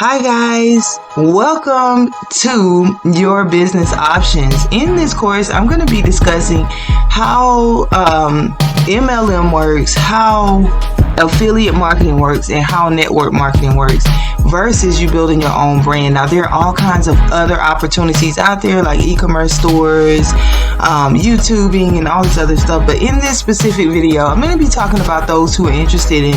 Hi guys, welcome to Your Business Options. In this course, I'm going to be discussing how MLM works, how affiliate marketing works, and how network marketing works versus you building your own brand. Now, there are all kinds of other opportunities out there like e-commerce stores, YouTubing, and all this other stuff. But in this specific video, I'm going to be talking about those who are interested in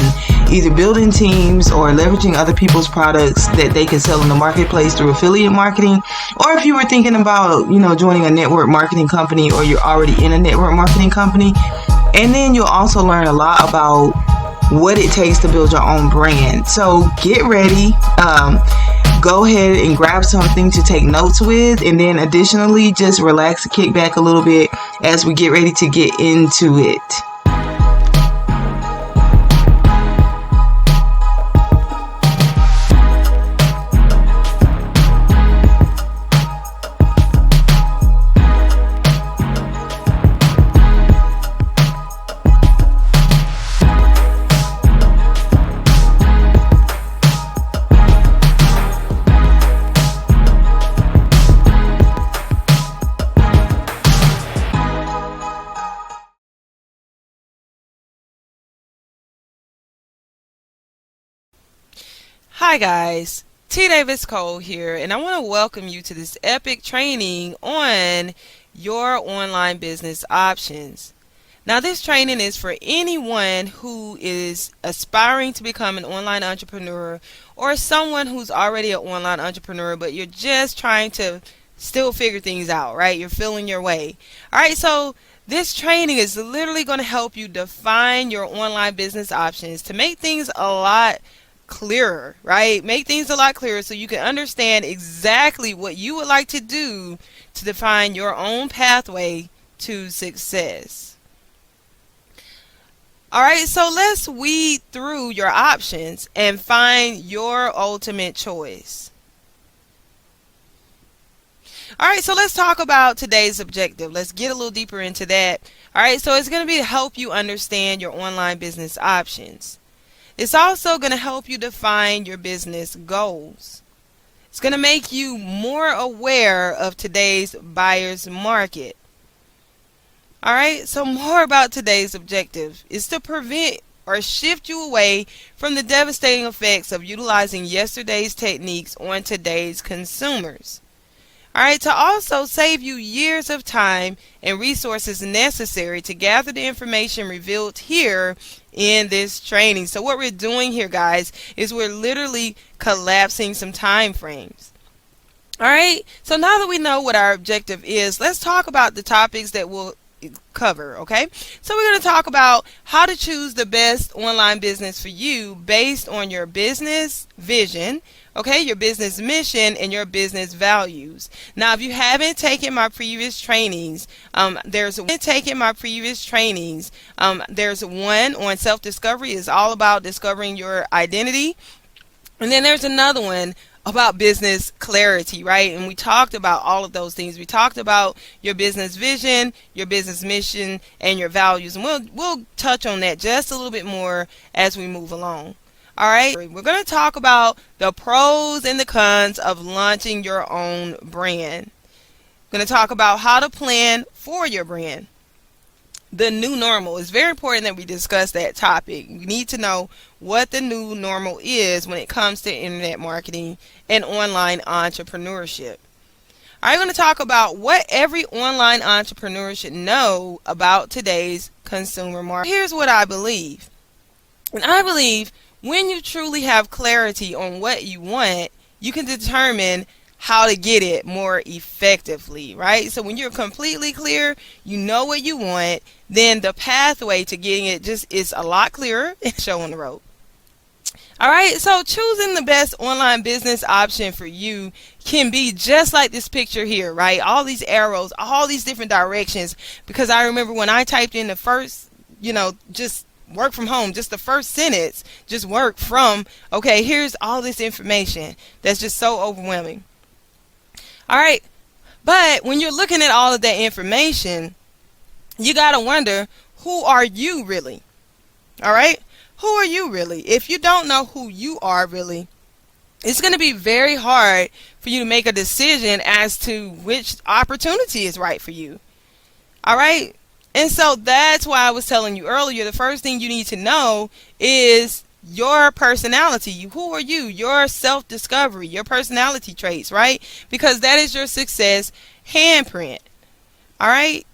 either building teams or leveraging other people's products that they can sell in the marketplace through affiliate marketing, or if you were thinking about, joining a network marketing company, or you're already in a network marketing company. And then you'll also learn a lot about what it takes to build your own brand. So get ready. Go ahead and grab something to take notes with, and then additionally, just relax and kick back a little bit as we get ready to get into it. Hi guys, T. Davis Cole here, and I want to welcome you to this epic training on your online business options. Now, this training is for anyone who is aspiring to become an online entrepreneur, or someone who's already an online entrepreneur but you're just trying to still figure things out, right? You're feeling your way. Alright, so this training is literally going to help you define your online business options to make things a lot clearer, right? Make things a lot clearer so you can understand exactly what you would like to do to define your own pathway to success. Alright, so let's weed through your options and find your ultimate choice. Alright, so let's talk about today's objective. Let's get a little deeper into that. Alright, so it's going to be to help you understand your online business options. It's also going to help you define your business goals. It's going to make you more aware of today's buyer's market. Alright, so more about today's objective is to prevent or shift you away from the devastating effects of utilizing yesterday's techniques on today's consumers. Alright, to also save you years of time and resources necessary to gather the information revealed here in this training. So what we're doing here, guys, is we're literally collapsing some time frames. Alright, so now that we know what our objective is, let's talk about the topics that we'll cover, okay? So we're going to talk about how to choose the best online business for you based on your business vision, okay, your business mission, and your business values. Now, if you haven't taken my previous trainings, there's one on self-discovery. It's all about discovering your identity. And then there's another one about business clarity, right? And we talked about all of those things. We talked about your business vision, your business mission, and your values. And we'll touch on that just a little bit more as we move along. Alright, we're going to talk about the pros and the cons of launching your own brand. We're going to talk about how to plan for your brand. The new normal. It's very important that we discuss that topic. We need to know what the new normal is when it comes to internet marketing and online entrepreneurship. I'm going to talk about what every online entrepreneur should know about today's consumer market. Here's what I believe. And I believe when you truly have clarity on what you want, you can determine how to get it more effectively, right? So when you're completely clear, you know what you want, then the pathway to getting it just is a lot clearer and show on the road. Alright, so choosing the best online business option for you can be just like this picture here, right? All these arrows, all these different directions, because I remember when I typed in the first, just work from home, just the first sentence, just work from, okay, here's all this information that's just so overwhelming. Alright, but when you're looking at all of that information, you got to wonder, who are you really? Alright, who are you really? If you don't know who you are really, it's going to be very hard for you to make a decision as to which opportunity is right for you. All right. And so that's why I was telling you earlier, the first thing you need to know is your personality. Who are you? Your self-discovery, your personality traits, right? Because that is your success handprint. All right.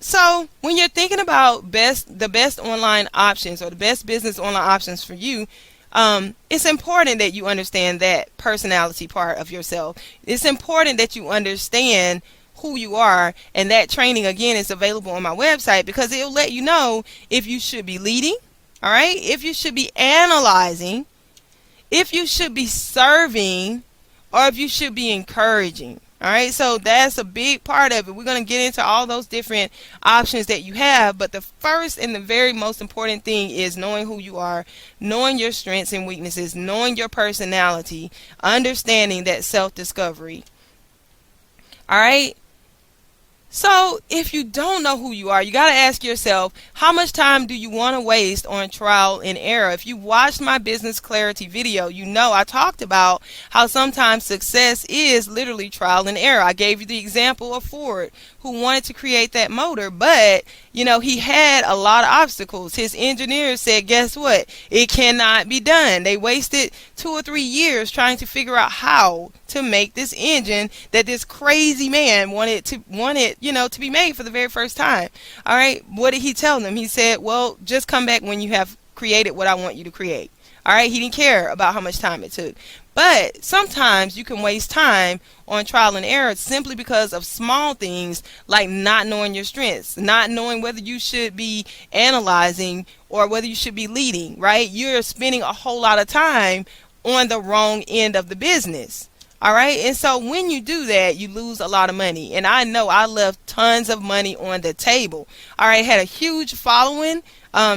So when you're thinking about the best online options or the best business online options for you, it's important that you understand that personality part of yourself. It's important that you understand who you are, and that training again is available on my website, because it'll let you know if you should be leading, all right, if you should be analyzing, if you should be serving, or if you should be encouraging. All right, so that's a big part of it. We're going to get into all those different options that you have, but the first and the very most important thing is knowing who you are, knowing your strengths and weaknesses, knowing your personality, understanding that self-discovery. All right. So if you don't know who you are, you got to ask yourself, how much time do you want to waste on trial and error? If you watched my business clarity video, you know I talked about how sometimes success is literally trial and error. I gave you the example of Ford, who wanted to create that motor, but he had a lot of obstacles. His engineers said, guess what? It cannot be done. They wasted 2 or 3 years trying to figure out how to make this engine that this crazy man wanted to be made for the very first time. All right. What did he tell them? He said, well, just come back when you have created what I want you to create. All right. He didn't care about how much time it took. But sometimes you can waste time on trial and error simply because of small things like not knowing your strengths, not knowing whether you should be analyzing or whether you should be leading, right? You're spending a whole lot of time on the wrong end of the business. All right. And so when you do that, you lose a lot of money. And I know I left tons of money on the table. All right. Had a huge following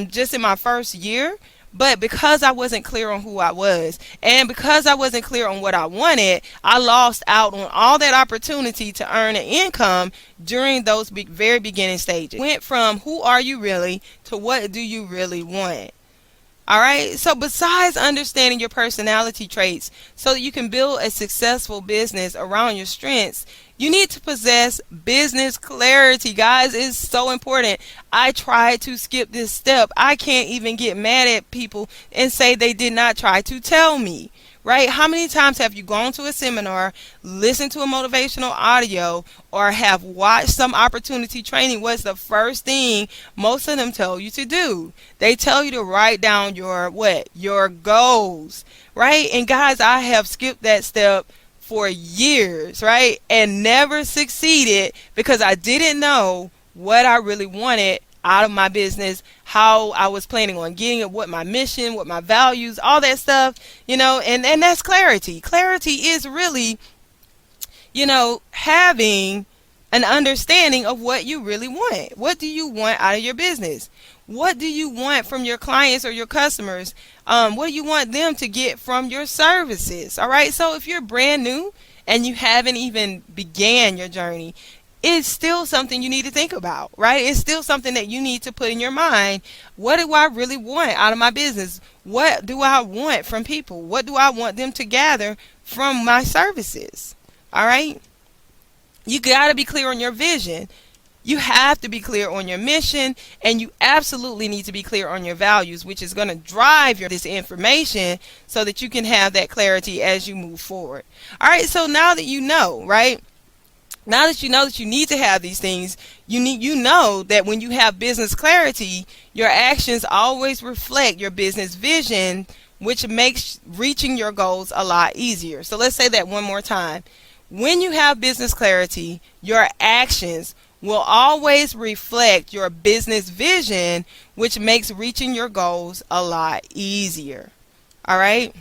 just in my first year. But because I wasn't clear on who I was, and because I wasn't clear on what I wanted, I lost out on all that opportunity to earn an income during those very beginning stages. Went from who are you really to what do you really want? All right. So besides understanding your personality traits so that you can build a successful business around your strengths, you need to possess business clarity. Guys, it's so important. I tried to skip this step. I can't even get mad at people and say they did not try to tell me. Right? How many times have you gone to a seminar, listened to a motivational audio, or have watched some opportunity training? What's the first thing most of them tell you to do? They tell you to write down your goals, right? And guys, I have skipped that step for years, right? And never succeeded because I didn't know what I really wanted out of my business, how I was planning on getting it, what my mission, what my values, all that stuff, and that's clarity. Clarity is really, having an understanding of what you really want. What do you want out of your business? What do you want from your clients or your customers? What do you want them to get from your services? All right. So if you're brand new and you haven't even began your journey, it's still something you need to think about, right? It's still something that you need to put in your mind. What do I really want out of my business? What do I want from people? What do I want them to gather from my services? All right. You got to be clear on your vision. You have to be clear on your mission, and you absolutely need to be clear on your values, which is going to drive this information so that you can have that clarity as you move forward. All right. So now that you know, right? Now that you know that you need to have these things, you know that when you have business clarity, your actions always reflect your business vision, which makes reaching your goals a lot easier. So let's say that one more time. When you have business clarity, your actions will always reflect your business vision, which makes reaching your goals a lot easier. All right.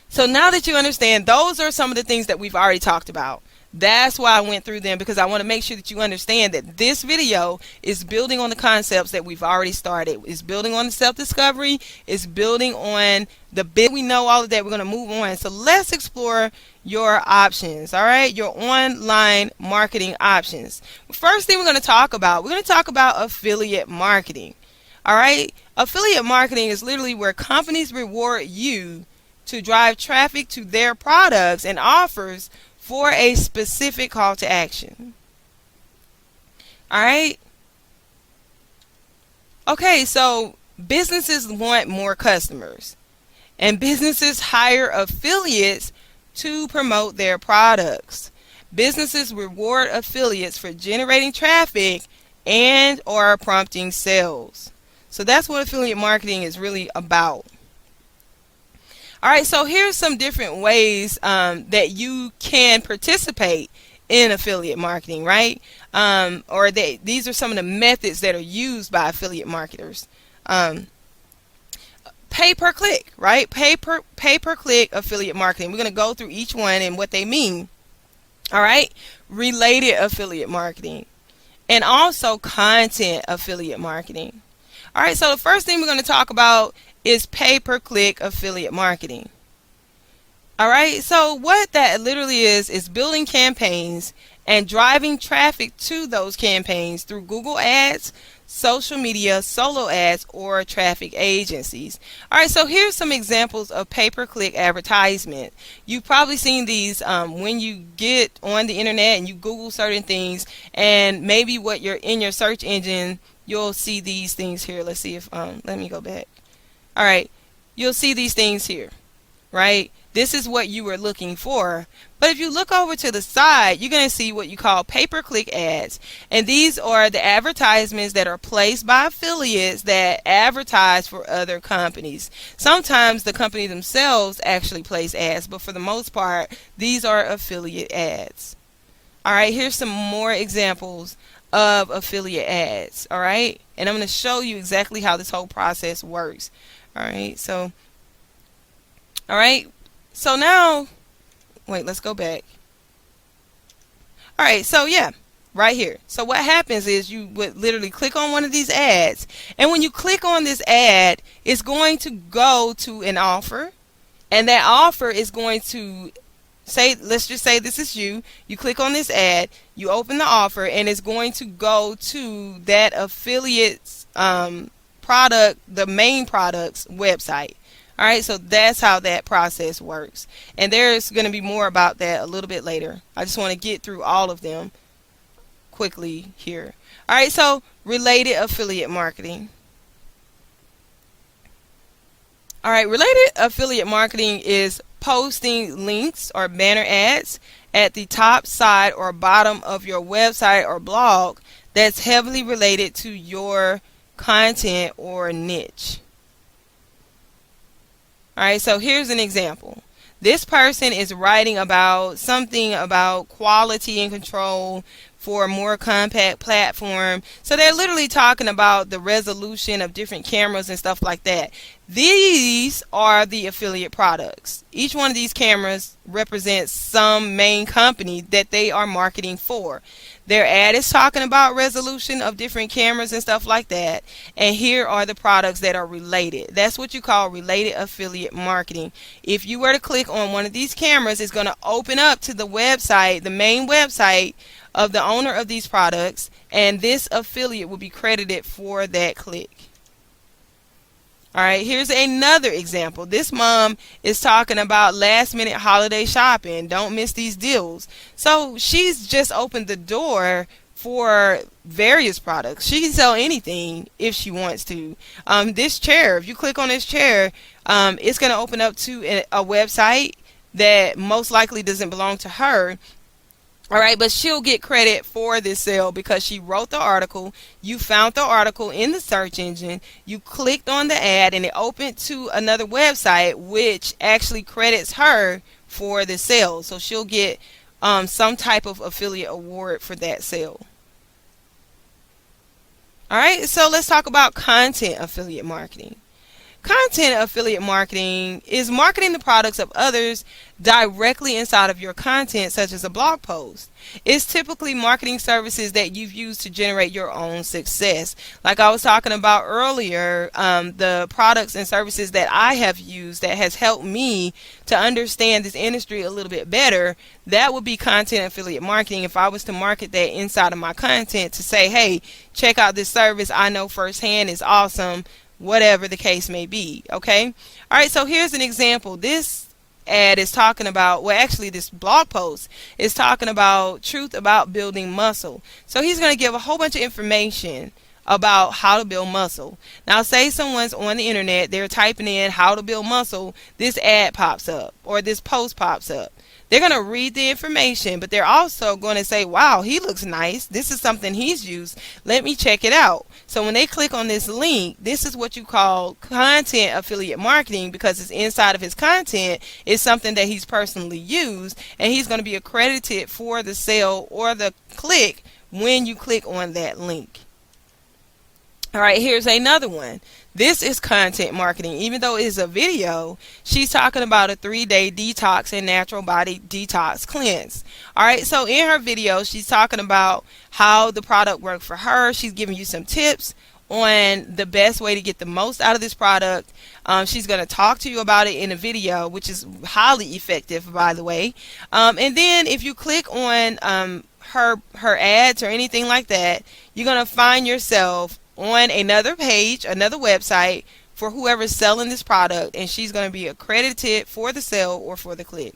So now that you understand, those are some of the things that we've already talked about. That's why I went through them, because I want to make sure that you understand that this video is building on the concepts that we've already started. It's building on the self-discovery. It's building on the bit. We know all of that. We're going to move on. So let's explore your options. All right. Your online marketing options. First thing we're going to talk about affiliate marketing. All right. Affiliate marketing is literally where companies reward you to drive traffic to their products and offers for a specific call to action. All right. Okay, so businesses want more customers, and businesses hire affiliates to promote their products. Businesses reward affiliates for generating traffic and or prompting sales. So that's what affiliate marketing is really about. All right, so here's some different ways that you can participate in affiliate marketing, right? These are some of the methods that are used by affiliate marketers. Pay per click, right? Pay per click affiliate marketing. We're going to go through each one and what they mean. All right, related affiliate marketing, and also content affiliate marketing. All right, so the first thing we're going to talk about is pay per click affiliate marketing. All right, so what that literally is building campaigns and driving traffic to those campaigns through Google Ads, social media, solo ads, or traffic agencies. All right, so here's some examples of pay-per-click advertisement. You've probably seen these when you get on the internet and you Google certain things, and maybe what you're in your search engine, you'll see these things here. Let's see if let me go back. All right, you'll see these things here, right? This is what you were looking for. But if you look over to the side, you're going to see what you call pay-per-click ads. And these are the advertisements that are placed by affiliates that advertise for other companies. Sometimes the company themselves actually place ads, but for the most part, these are affiliate ads. All right, here's some more examples of affiliate ads. All right, and I'm going to show you exactly how this whole process works. All right, so now, wait, let's go back. All right, so yeah, right here. So what happens is you would literally click on one of these ads, and when you click on this ad, it's going to go to an offer, and that offer is going to say, let's just say this is you. You click on this ad, you open the offer, and it's going to go to that affiliate's product, the main product's website. All right, so that's how that process works. And there's going to be more about that a little bit later. I just want to get through all of them quickly here. All right, so related affiliate marketing. All right, related affiliate marketing is posting links or banner ads at the top, side, or bottom of your website or blog that's heavily related to your content or niche. All right, so here's an example. This person is writing about something about quality and control for a more compact platform. So they're literally talking about the resolution of different cameras and stuff like that. These are the affiliate products. Each one of these cameras represents some main company that they are marketing for. Their ad is talking about resolution of different cameras and stuff like that. And here are the products that are related. That's what you call related affiliate marketing. If you were to click on one of these cameras, it's going to open up to the website, the main website of the owner of these products, and this affiliate will be credited for that click. All right, here's another example. This mom is talking about last minute holiday shopping. Don't miss these deals. So she's just opened the door for various products. She can sell anything if she wants to. This chair, if you click on this chair, it's going to open up to a website that most likely doesn't belong to her. All right, but she'll get credit for this sale because she wrote the article. You found the article in the search engine. You clicked on the ad, and it opened to another website, which actually credits her for the sale. So she'll get some type of affiliate award for that sale. All right, so let's talk about content affiliate marketing. Content affiliate marketing is marketing the products of others directly inside of your content, such as a blog post. It's typically marketing services that you've used to generate your own success. Like I was talking about earlier, the products and services that I have used that has helped me to understand this industry a little bit better, that would be content affiliate marketing if I was to market that inside of my content to say, hey, check out this service I know firsthand is awesome. whatever the case may be. Okay. All right. So here's an example. This ad is talking about, well, actually this blog post is talking about truth about building muscle. So he's going to give a whole bunch of information about how to build muscle. Now say someone's on the internet, they're typing in how to build muscle, this ad pops up or this post pops up. They're going to read the information, but they're also going to say, wow, he looks nice. This is something he's used. Let me check it out. So when they click on this link, this is what you call content affiliate marketing, because it's inside of his content. It's something that he's personally used, and he's going to be accredited for the sale or the click when you click on that link. All right, here's another one. This is content marketing. Even though it's a video, she's talking about a 3-day detox and natural body detox cleanse. All right, so in her video, she's talking about how the product worked for her. She's giving you some tips on the best way to get the most out of this product. She's going to talk to you about it in a video, which is highly effective, by the way. And then if you click on her ads or anything like that, you're going to find yourself on another page, another website for whoever's selling this product, and she's going to be accredited for the sale or for the click.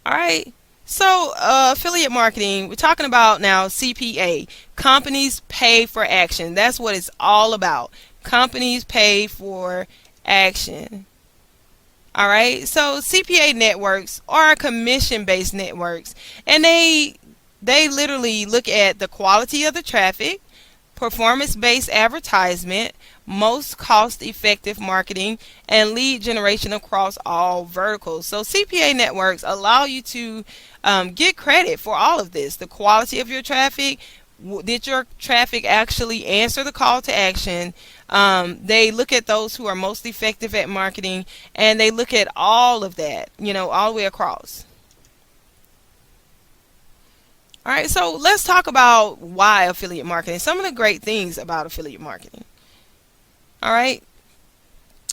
All right, so affiliate marketing, we're talking about now CPA, companies pay for action. That's what it's all about. Companies pay for action. All right, so CPA networks are commission-based networks, and they literally look at the quality of the traffic, performance-based advertisement, most cost-effective marketing, and lead generation across all verticals. So CPA networks allow you to get credit for all of this. The quality of your traffic. Did your traffic actually answer the call to action? They look at those who are most effective at marketing, and they look at all of that, all the way across. All right, so let's talk about why affiliate marketing. Some of the great things about affiliate marketing. All right,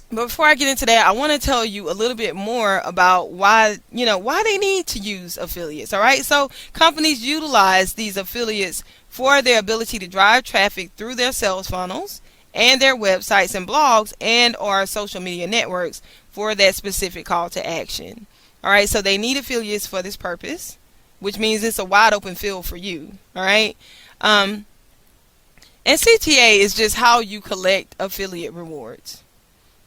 but before I get into that, I want to tell you a little bit more about why they need to use affiliates. All right, so companies utilize these affiliates for their ability to drive traffic through their sales funnels and their websites and blogs and or social media networks for that specific call to action. All right, so they need affiliates for this purpose, which means it's a wide open field for you. All right. And CTA is just how you collect affiliate rewards.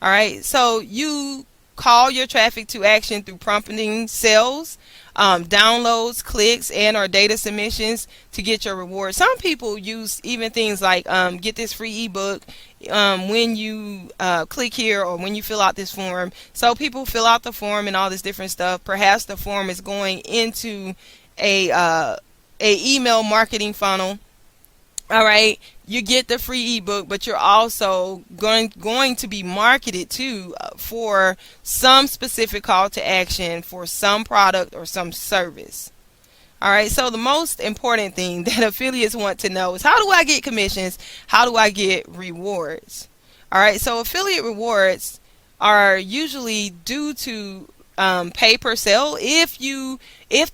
All right. So you call your traffic to action through prompting sales, downloads, clicks, and or data submissions to get your reward. Some people use even things like get this free ebook when you click here or when you fill out this form. So people fill out the form and all this different stuff. Perhaps the form is going into a email marketing funnel. All right, you get the free ebook, but you're also going to be marketed to for some specific call to action for some product or some service. All right, so the most important thing that affiliates want to know is, how do I get commissions? How do I get rewards? All right, so affiliate rewards are usually due to pay per sale. If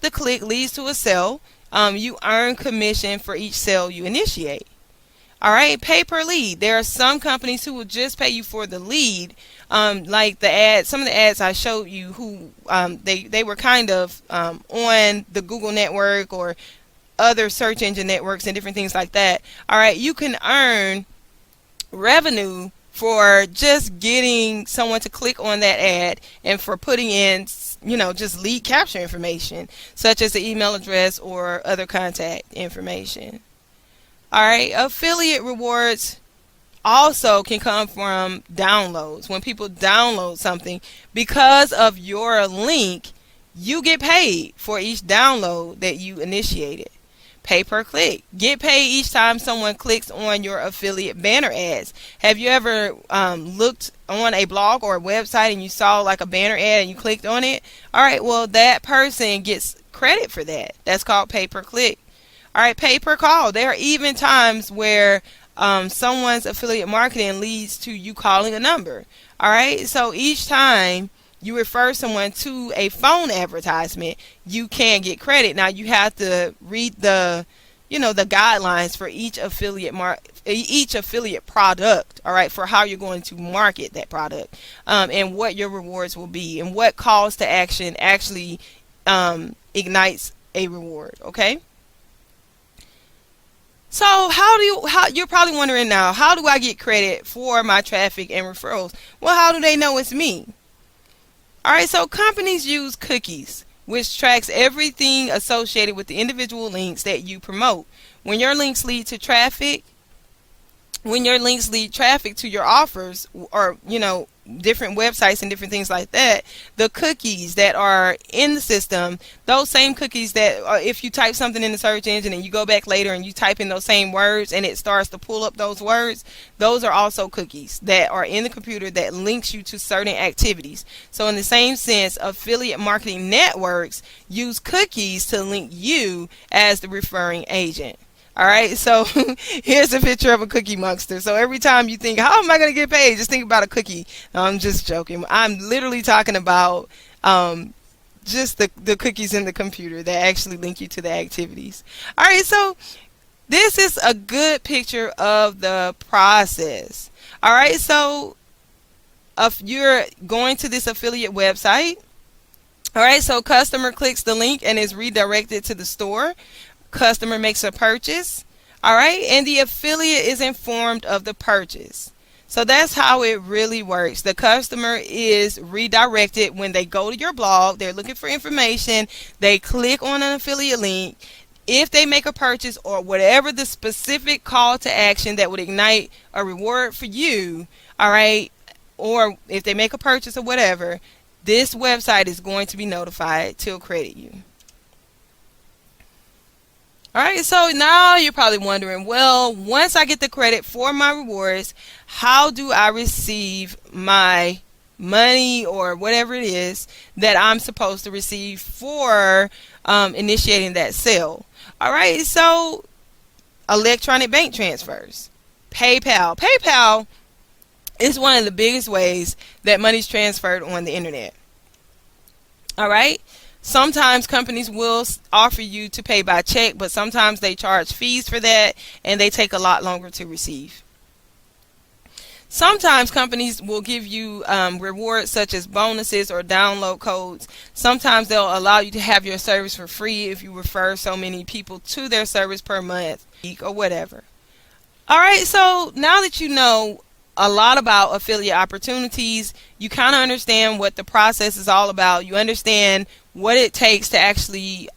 the click leads to a sale, you earn commission for each sale you initiate. All right, pay per lead. There are some companies who will just pay you for the lead, like the ads. Some of the ads I showed you, who they were kind of on the Google network or other search engine networks and different things like that. All right, you can earn revenue for just getting someone to click on that ad and for putting in, just lead capture information, such as the email address or other contact information. All right, affiliate rewards also can come from downloads. When people download something, because of your link, you get paid for each download that you initiated. Pay per click. Get paid each time someone clicks on your affiliate banner ads. Have you ever looked on a blog or a website and you saw like a banner ad and you clicked on it? All right, well, that person gets credit for that. That's called pay per click. All right, pay per call. There are even times where someone's affiliate marketing leads to you calling a number. All right, so each time you refer someone to a phone advertisement, you can get credit. Now you have to read the guidelines for each affiliate each affiliate product, all right, for how you're going to market that product, and what your rewards will be, and what calls to action actually ignites a reward. Okay. So you're probably wondering now, how do I get credit for my traffic and referrals? Well, how do they know it's me? All right, so companies use cookies, which tracks everything associated with the individual links that you promote. When your links lead traffic to your offers, or different websites and different things like that, the cookies that are in the system, those same cookies that if you type something in the search engine and you go back later and you type in those same words and it starts to pull up those words, those are also cookies that are in the computer that links you to certain activities. So in the same sense, affiliate marketing networks use cookies to link you as the referring agent. All right, so here's a picture of a Cookie Monster. So every time you think, how am I going to get paid? Just think about a cookie. No, I'm just joking. I'm literally talking about just the cookies in the computer that actually link you to the activities. All right, so this is a good picture of the process. All right, so if you're going to this affiliate website, all right, so customer clicks the link and is redirected to the store. Customer makes a purchase, all right, and the affiliate is informed of the purchase. So that's how it really works. The customer is redirected when they go to your blog. They're looking for information. They click on an affiliate link. If they make a purchase or whatever the specific call to action that would ignite a reward for you, all right, or if they make a purchase or whatever, this website is going to be notified to credit you. All right, so now you're probably wondering, well, once I get the credit for my rewards, how do I receive my money or whatever it is that I'm supposed to receive for initiating that sale? All right, so electronic bank transfers, PayPal. PayPal is one of the biggest ways that money's transferred on the internet. All right. Sometimes companies will offer you to pay by check, but sometimes they charge fees for that and they take a lot longer to receive. Sometimes companies will give you rewards such as bonuses or download codes. Sometimes they'll allow you to have your service for free if you refer so many people to their service per month, week, or whatever. All right, so now that you know a lot about affiliate opportunities, you kind of understand what the process is all about. You understand what it takes to actually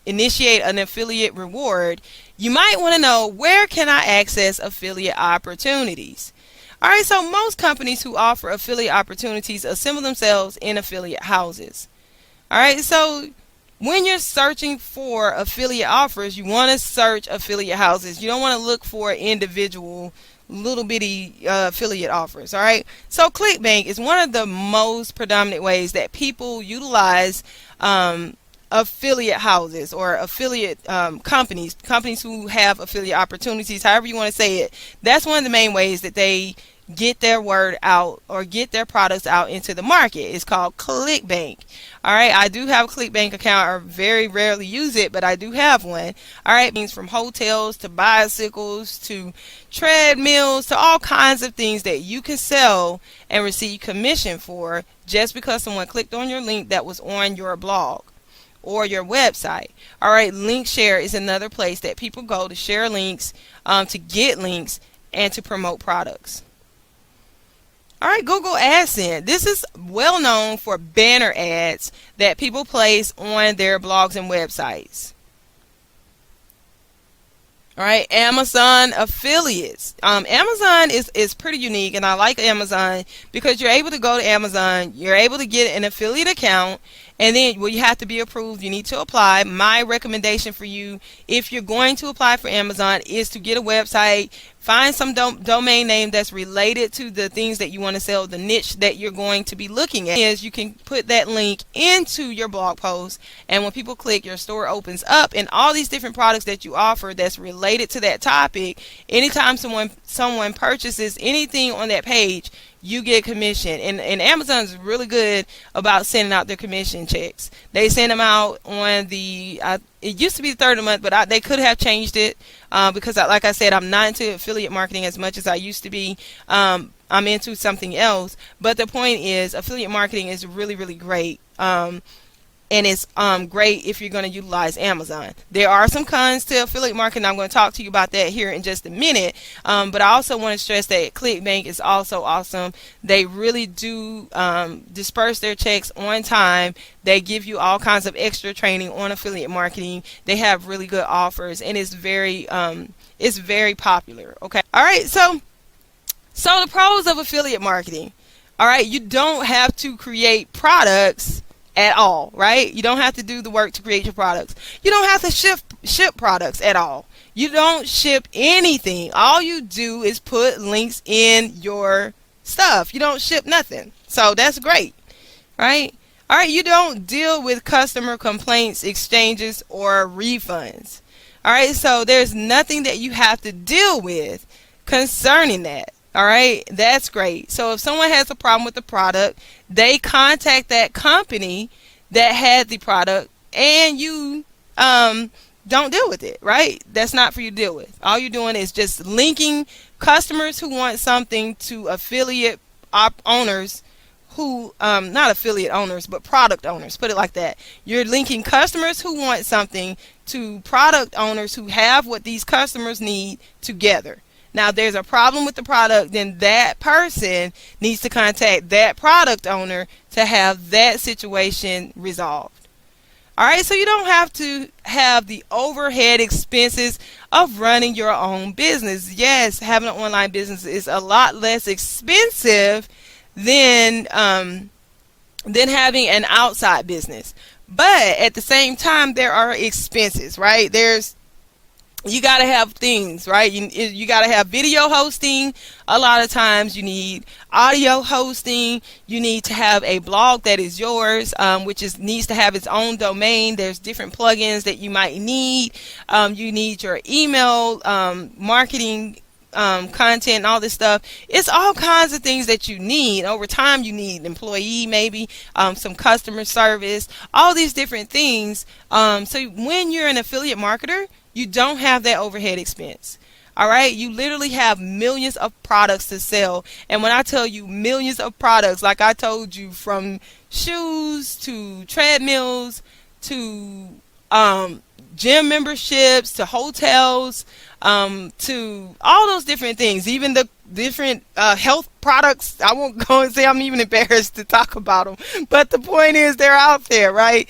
initiate an affiliate reward. You might want to know, where can I access affiliate opportunities? All right, so most companies who offer affiliate opportunities assemble themselves in affiliate houses. All right, so when you're searching for affiliate offers, you want to search affiliate houses. You don't want to look for individual little bitty affiliate offers. All right, so ClickBank is one of the most predominant ways that people utilize affiliate houses or affiliate companies who have affiliate opportunities, however you want to say it. That's one of the main ways that they get their word out or get their products out into the market. It's called ClickBank. All right, I do have a ClickBank account. I very rarely use it, but I do have one. All right, it means from hotels to bicycles to treadmills to all kinds of things that you can sell and receive commission for just because someone clicked on your link that was on your blog or your website. All right, link share is another place that people go to share links, to get links, and to promote products. All right, Google AdSense. This is well known for banner ads that people place on their blogs and websites. All right, Amazon affiliates. Amazon is pretty unique, and I like Amazon because you're able to go to Amazon, you're able to get an affiliate account, and then you have to be approved. You need to apply. My recommendation for you, if you're going to apply for Amazon, is to get a website, find some domain name that's related to the things that you want to sell, the niche that you're going to be looking at. Is you can put that link into your blog post, and when people click, your store opens up, and all these different products that you offer that's related to that topic, anytime someone purchases anything on that page, you get commission. And Amazon's really good about sending out their commission checks. They send them out on the it used to be the third of the month, but they could have changed it because like I said, I'm not into affiliate marketing as much as I used to be. I'm into something else, but the point is affiliate marketing is really, really great. And it's great if you're going to utilize Amazon. There are some cons to affiliate marketing. I'm going to talk to you about that here in just a minute. But I also want to stress that ClickBank is also awesome. They really do disperse their checks on time. They give you all kinds of extra training on affiliate marketing. They have really good offers, and it's very popular. Okay. All right. So the pros of affiliate marketing. All right. You don't have to create products at all, right? You don't have to do the work to create your products. You don't have to ship products at all. You don't ship anything. All you do is put links in your stuff. You don't ship nothing. So that's great, right? All right, you don't deal with customer complaints, exchanges, or refunds. All right, so there's nothing that you have to deal with concerning that. All right, that's great. So if someone has a problem with the product, they contact that company that had the product, and you don't deal with it, right? That's not for you to deal with. All you're doing is just linking customers who want something to affiliate owners who, not affiliate owners, but product owners, put it like that. You're linking customers who want something to product owners who have what these customers need together. Now, if there's a problem with the product, then that person needs to contact that product owner to have that situation resolved. All right, so you don't have to have the overhead expenses of running your own business. Yes, having an online business is a lot less expensive than having an outside business. But at the same time, there are expenses, right? You got to have things, right? You got to have video hosting. A lot of times you need audio hosting. You need to have a blog that is yours, which needs to have its own domain. There's different plugins that you might need. You need your email marketing content and all this stuff. It's all kinds of things that you need. Over time, you need employee, maybe some customer service, all these different things. So when you're an affiliate marketer, you don't have that overhead expense. All right, you literally have millions of products to sell. And when I tell you millions of products, like I told you, from shoes to treadmills to gym memberships to hotels, to all those different things, even the different health products. I won't go and say I'm even embarrassed to talk about them, but the point is they're out there, right?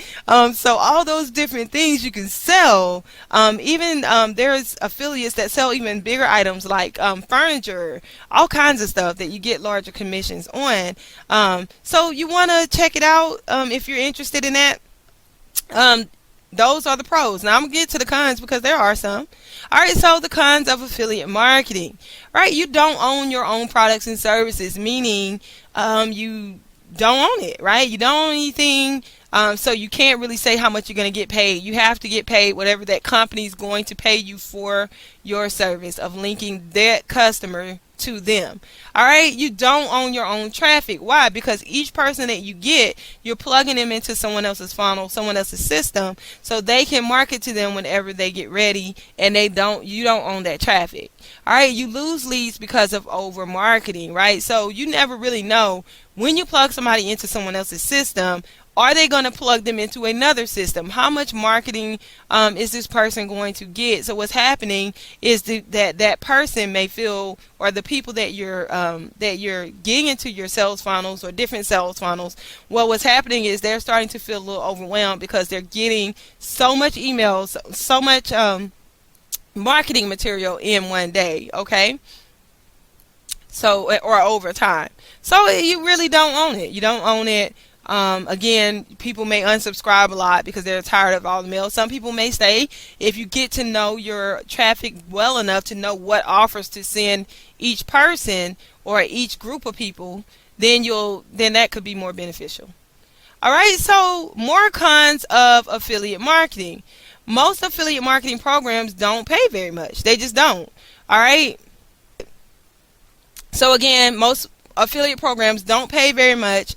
So all those different things you can sell. Even there's affiliates that sell even bigger items like furniture, all kinds of stuff that you get larger commissions on. So you want to check it out if you're interested in that. Those are the pros. Now I'm going to get to the cons because there are some. All right, so the cons of affiliate marketing. Right, you don't own your own products and services, meaning you don't own it, right? You don't own anything, so you can't really say how much you're going to get paid. You have to get paid whatever that company is going to pay you for your service of linking that customer to them. All right, you don't own your own traffic. Why? Because each person that you get, you're plugging them into someone else's funnel, someone else's system, so they can market to them whenever they get ready, and you don't own that traffic. All right, you lose leads because of over marketing, right? So you never really know when you plug somebody into someone else's system. Are they going to plug them into another system? How much marketing is this person going to get? So what's happening is that person may feel, or the people that you're getting into your sales funnels or different sales funnels, well, what's happening is they're starting to feel a little overwhelmed because they're getting so much emails, so much marketing material in one day. Okay. So, or over time. So you really don't own it. You don't own it. Again, people may unsubscribe a lot because they're tired of all the mail. Some people may stay. If you get to know your traffic well enough to know what offers to send each person or each group of people, then that could be more beneficial. All right, so more cons of affiliate marketing. Most affiliate marketing programs don't pay very much. They just don't. All right. So again, most affiliate programs don't pay very much.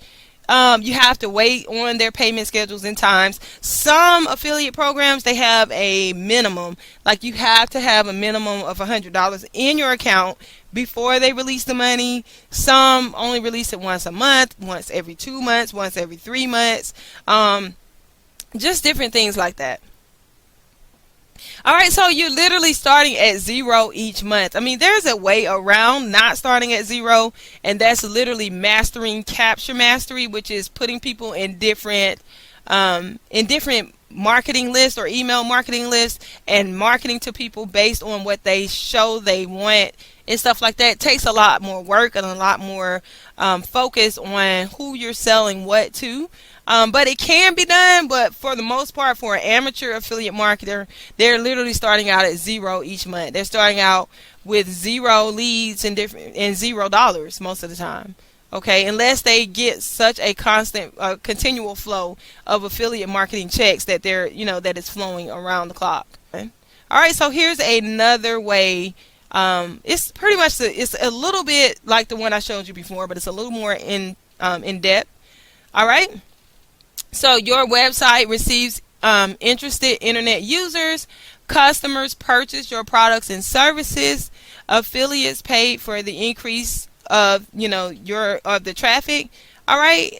You have to wait on their payment schedules and times. Some affiliate programs, they have a minimum. Like, you have to have a minimum of $100 in your account before they release the money. Some only release it once a month, once every 2 months, once every 3 months. Just different things like that. Alright, so you're literally starting at zero each month. I mean, there's a way around not starting at zero, and that's literally mastering capture mastery, which is putting people in different marketing lists or email marketing lists and marketing to people based on what they show they want and stuff like that. It takes a lot more work and a lot more focus on who you're selling what to. But it can be done, but for the most part, for an amateur affiliate marketer, they're literally starting out at zero each month. They're starting out with 0 leads and $0 most of the time. Okay, unless they get such a constant, continual flow of affiliate marketing checks that they're, that it's flowing around the clock. Okay? All right, so here's another way. It's pretty much it's a little bit like the one I showed you before, but it's a little more in depth. All right. So your website receives interested internet users. Customers purchase your products and services. Affiliates pay for the increase of the traffic. All right.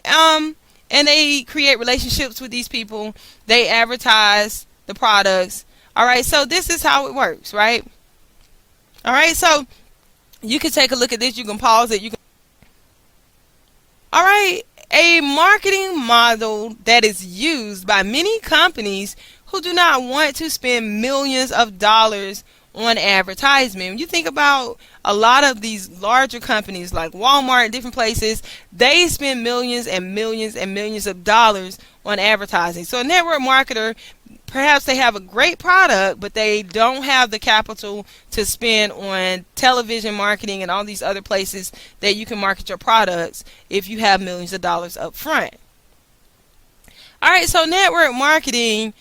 And they create relationships with these people. They advertise the products. All right. So this is how it works, right? All right. So you can take a look at this. You can pause it. All right. A marketing model that is used by many companies who do not want to spend millions of dollars on advertisement. When you think about a lot of these larger companies like Walmart and different places, they spend millions and millions and millions of dollars on advertising. So a network marketer, perhaps they have a great product, but they don't have the capital to spend on television marketing and all these other places that you can market your products if you have millions of dollars up front. All right, so network marketing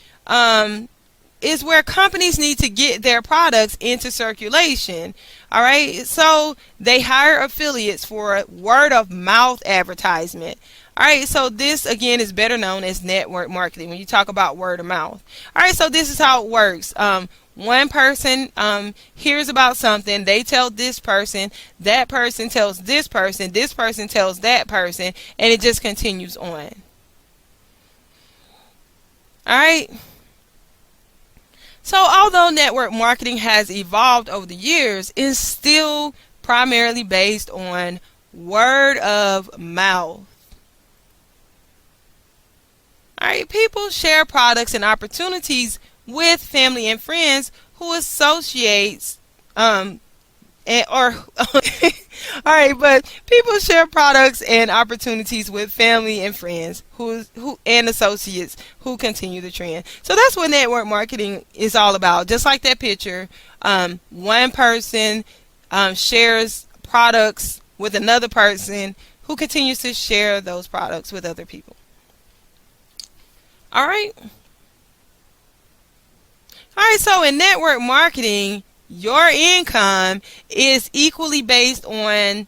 is where companies need to get their products into circulation. All right, so they hire affiliates for word of mouth advertisement. All right, so this again is better known as network marketing when you talk about word of mouth. All right, so this is how it works. One person hears about something, they tell this person, that person tells this person tells that person, and it just continues on. All right. So although network marketing has evolved over the years, it's still primarily based on word of mouth. Alright, people share products and opportunities with family and friends who associates Alright, but people share products and opportunities with family and friends who and associates who continue the trend. So that's what network marketing is all about. Just like that picture, one person shares products with another person who continues to share those products with other people. Alright, so in network marketing, your income is equally based on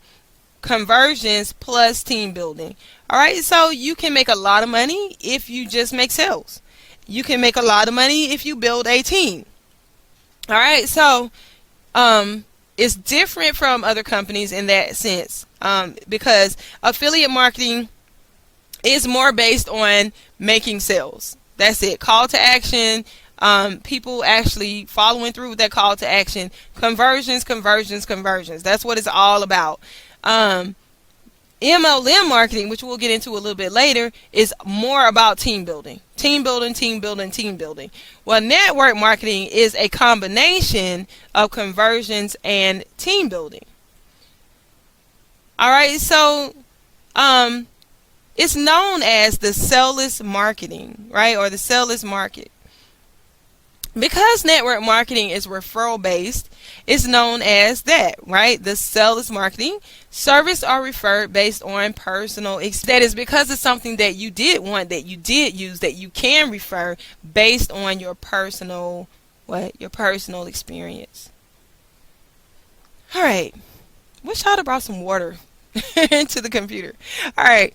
conversions plus team building. Alright, so you can make a lot of money if you just make sales. You can make a lot of money if you build a team. Alright, so it's different from other companies in that sense, because affiliate marketing is more based on making sales. That's it. Call to action. People actually following through with that call to action. Conversions. That's what it's all about. MLM marketing, which we'll get into a little bit later, is more about team building. Well, network marketing is a combination of conversions and team building. All right, so it's known as the sellerless marketing, right? Or the sellerless market. Because network marketing is referral based, it's known as that, right? The sellerless marketing. Service are referred based on personal experience. That is because it's something that you did want, that you did use, that you can refer based on your personal, your personal experience. All right. Wish I'd have brought some water into the computer. All right.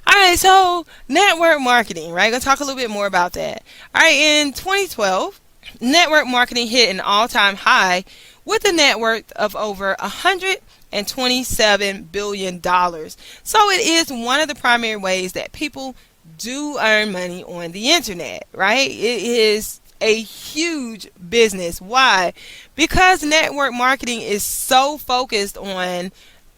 All right, so network marketing, right? Gonna talk a little bit more about that. All right, in 2012, network marketing hit an all-time high with a net worth of over $127 billion. So it is one of the primary ways that people do earn money on the internet, right? It is a huge business. Why? Because network marketing is so focused on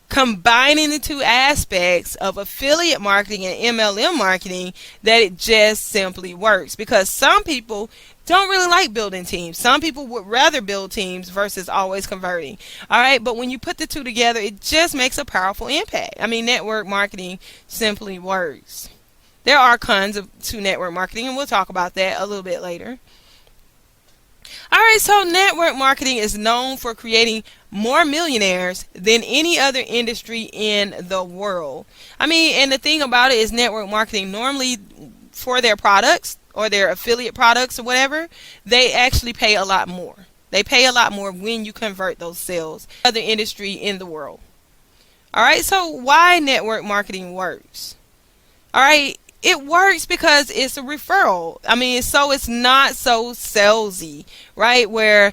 combining the two aspects of affiliate marketing and MLM marketing that it just simply works. Because some people don't really like building teams. Some people would rather build teams versus always converting. All right, but when you put the two together, it just makes a powerful impact. I mean, network marketing simply works. There are cons to network marketing, and we'll talk about that a little bit later. All right, so network marketing is known for creating more millionaires than any other industry in the world. I mean, and the thing about it is network marketing normally for their products or their affiliate products or whatever, they actually pay a lot more. They pay a lot more when you convert those sales. Other industry in the world. All right, so why network marketing works? All right, it works because it's a referral. I mean, so it's not so salesy, right? Where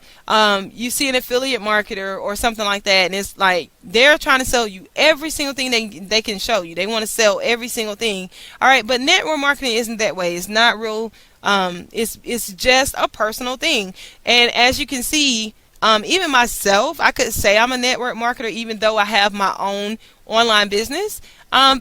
you see an affiliate marketer or something like that, and it's like they're trying to sell you every single thing they can show you. They want to sell every single thing. All right, but network marketing isn't that way. It's not real. It's just a personal thing. And as you can see, even myself, I could say I'm a network marketer even though I have my own online business.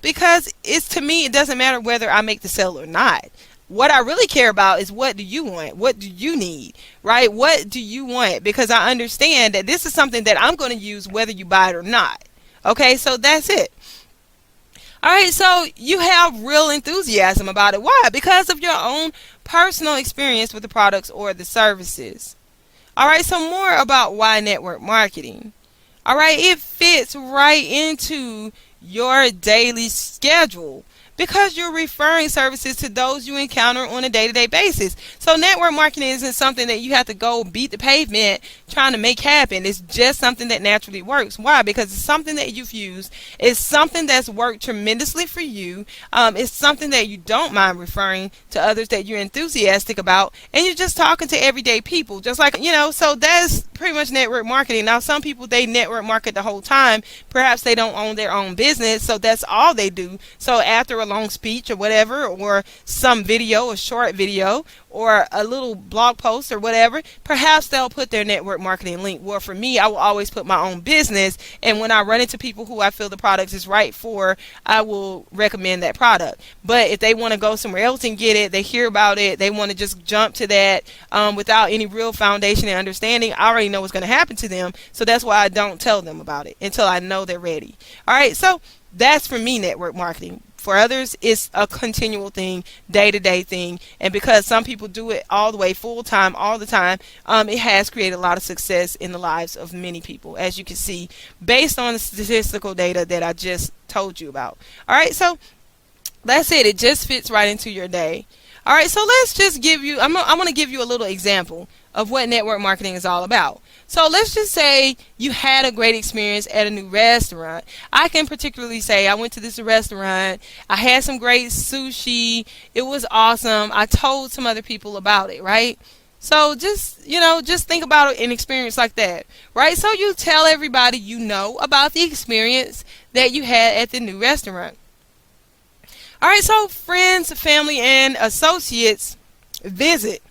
Because it's, to me, it doesn't matter whether I make the sale or not. What I really care about is, what do you want? What do you need? Right? What do you want? Because I understand that this is something that I'm going to use whether you buy it or not. Okay, so that's it. All right, so you have real enthusiasm about it. Why? Because of your own personal experience with the products or the services. All right, so more about why network marketing. All right, it fits right into your daily schedule because you're referring services to those you encounter on a day-to-day basis. So network marketing isn't something that you have to go beat the pavement trying to make happen. It's just something that naturally works. Why? Because it's something that you've used. It's something that's worked tremendously for you. It's something that you don't mind referring to others that you're enthusiastic about, and you're just talking to everyday people, just like, so that's pretty much network marketing. Now, some people, they network market the whole time. Perhaps they don't own their own business, so that's all they do. So after a long speech or whatever, or some video, a short video, or a little blog post or whatever, perhaps they'll put their network marketing link. Well, for me, I will always put my own business, and when I run into people who I feel the product is right for, I will recommend that product. But if they want to go somewhere else and get it, they hear about it, they want to just jump to that without any real foundation and understanding, I already know what's going to happen to them. So that's why I don't tell them about it until I know they're ready. All right, so that's for me network marketing. For others, it's a continual thing, day-to-day thing. And because some people do it all the way full-time, all the time, it has created a lot of success in the lives of many people, as you can see, based on the statistical data that I just told you about. All right, so that's it. It just fits right into your day. All right, so let's just give you, I'm going to give you a little example of what network marketing is all about. So let's just say you had a great experience at a new restaurant. I can particularly say I went to this restaurant. I had some great sushi. It was awesome. I told some other people about it, right? So just think about an experience like that, right? So you tell everybody you know about the experience that you had at the new restaurant. All right, so friends, family, and associates visit.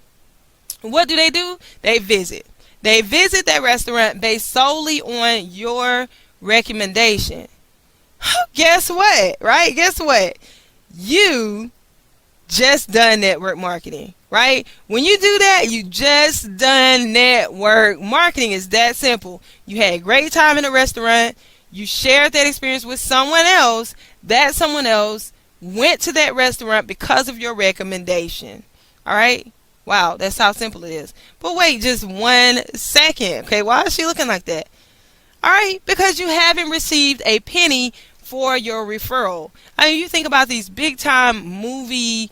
What do? They visit. They visit that restaurant based solely on your recommendation. Guess what? Right? Guess what? You just done network marketing, right? When you do that, you just done network marketing. It's that simple. You had a great time in a restaurant. You shared that experience with someone else. That someone else went to that restaurant because of your recommendation. All right? Wow, that's how simple it is. But wait just 1 second. Okay, why is she looking like that? All right, because you haven't received a penny for your referral. I mean, you think about these big time movie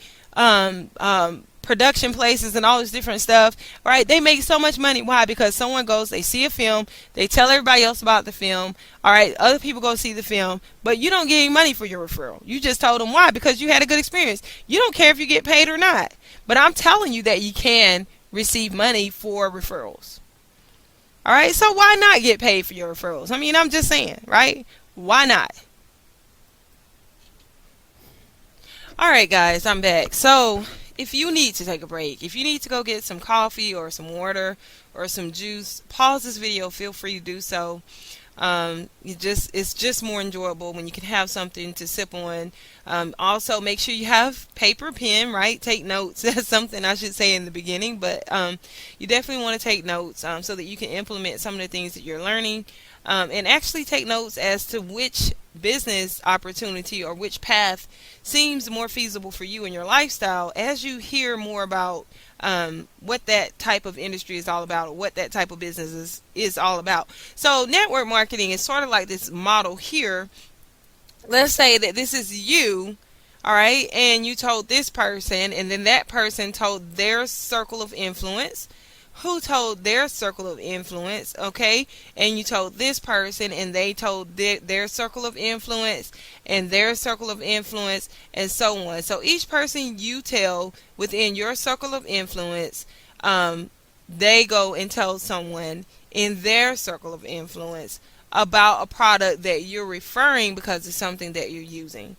production places and all this different stuff, right? They make so much money. Why? Because someone goes, they see a film, they tell everybody else about the film, all right? Other people go see the film, but you don't get any money for your referral. You just told them. Why? Because you had a good experience. You don't care if you get paid or not. But I'm telling you that you can receive money for referrals. All right? So why not get paid for your referrals? I mean, I'm just saying, right? Why not? All right, guys, I'm back. So if you need to take a break, if you need to go get some coffee or some water or some juice, pause this video. Feel free to do so. It's just more enjoyable when you can have something to sip on. Also, make sure you have paper, pen, right? Take notes. That's something I should say in the beginning, but you definitely want to take notes so that you can implement some of the things that you're learning, and actually take notes as to which business opportunity or which path seems more feasible for you and your lifestyle as you hear more about what that type of industry is all about, or what that type of business is all about. So network marketing is sort of like this model here. Let's say that this is you, all right, and you told this person, and then that person told their circle of influence, who told their circle of influence, okay, and you told this person, and they told their circle of influence, and their circle of influence, and so on. So each person you tell within your circle of influence, they go and tell someone in their circle of influence about a product that you're referring because it's something that you're using.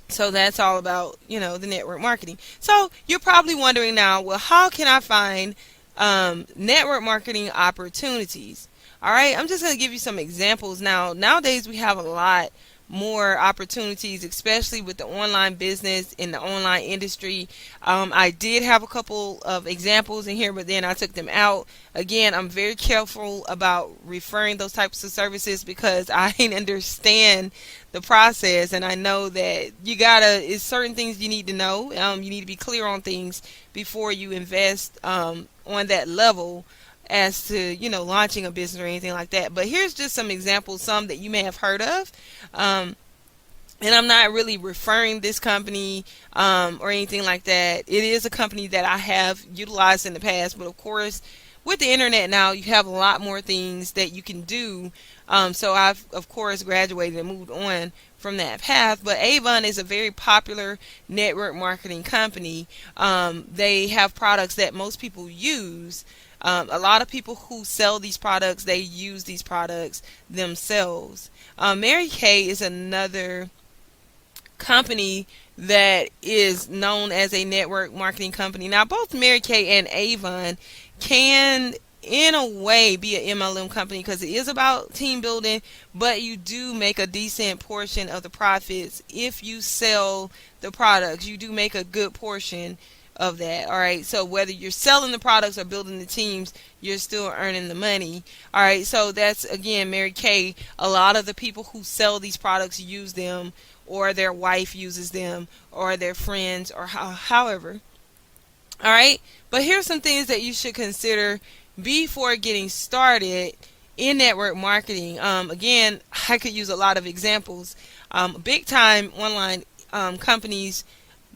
So that's all about, the network marketing. So you're probably wondering now, well, how can I find network marketing opportunities? All right, I'm just going to give you some examples. Nowadays we have a lot more opportunities, especially with the online business in the online industry. I did have a couple of examples in here, but then I took them out. Again, I'm very careful about referring those types of services because I understand the process, and I know that it's certain things you need to know. You need to be clear on things before you invest on that level as to launching a business or anything like that. But here's just some examples, some that you may have heard of, and I'm not really referring this company or anything like that. It is a company that I have utilized in the past, but of course with the internet now you have a lot more things that you can do, so I've of course graduated and moved on from that path. But Avon is a very popular network marketing company. They have products that most people use. A lot of people who sell these products, they use these products themselves. Mary Kay is another company that is known as a network marketing company. Now, both Mary Kay and Avon can, in a way, be an MLM company because it is about team building, but you do make a decent portion of the profits if you sell the products. You do make a good portion of that. All right, so whether you're selling the products or building the teams, you're still earning the money. All right, so that's again Mary Kay. A lot of the people who sell these products use them, or their wife uses them, or their friends, or however. All right, but here's some things that you should consider before getting started in network marketing. Again, I could use a lot of examples. Big time online companies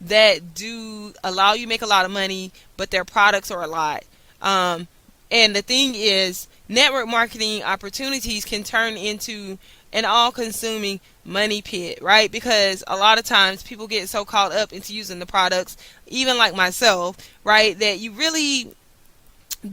that do allow you to make a lot of money, but their products are a lot. And the thing is, network marketing opportunities can turn into an all-consuming money pit, right? Because a lot of times people get so caught up into using the products, even like myself, right, that you really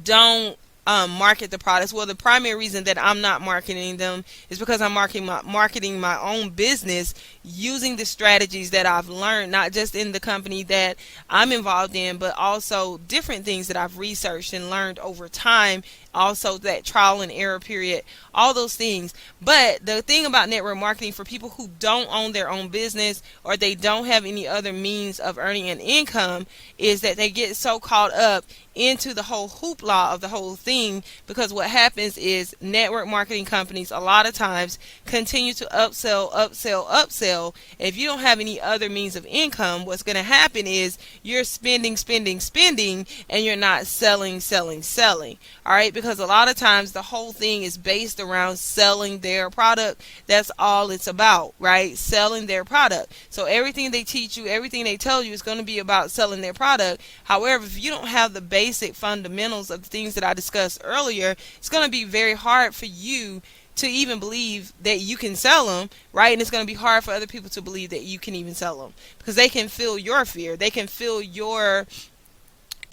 don't market the products. Well, the primary reason that I'm not marketing them is because I'm marketing my own business using the strategies that I've learned, not just in the company that I'm involved in, but also different things that I've researched and learned over time. Also that trial and error period, all those things. But the thing about network marketing for people who don't own their own business, or they don't have any other means of earning an income, is that they get so caught up into the whole hoopla of the whole thing, because what happens is network marketing companies a lot of times continue to upsell, upsell, upsell. If you don't have any other means of income, what's going to happen is you're spending, spending, spending, and you're not selling, selling, selling. All right, because a lot of times the whole thing is based around selling their product. That's all it's about, right? Selling their product. So everything they teach you, everything they tell you is going to be about selling their product. However, if you don't have the basic fundamentals of the things that I discussed earlier, it's going to be very hard for you to even believe that you can sell them, right? And it's going to be hard for other people to believe that you can even sell them, because they can feel your fear. They can feel your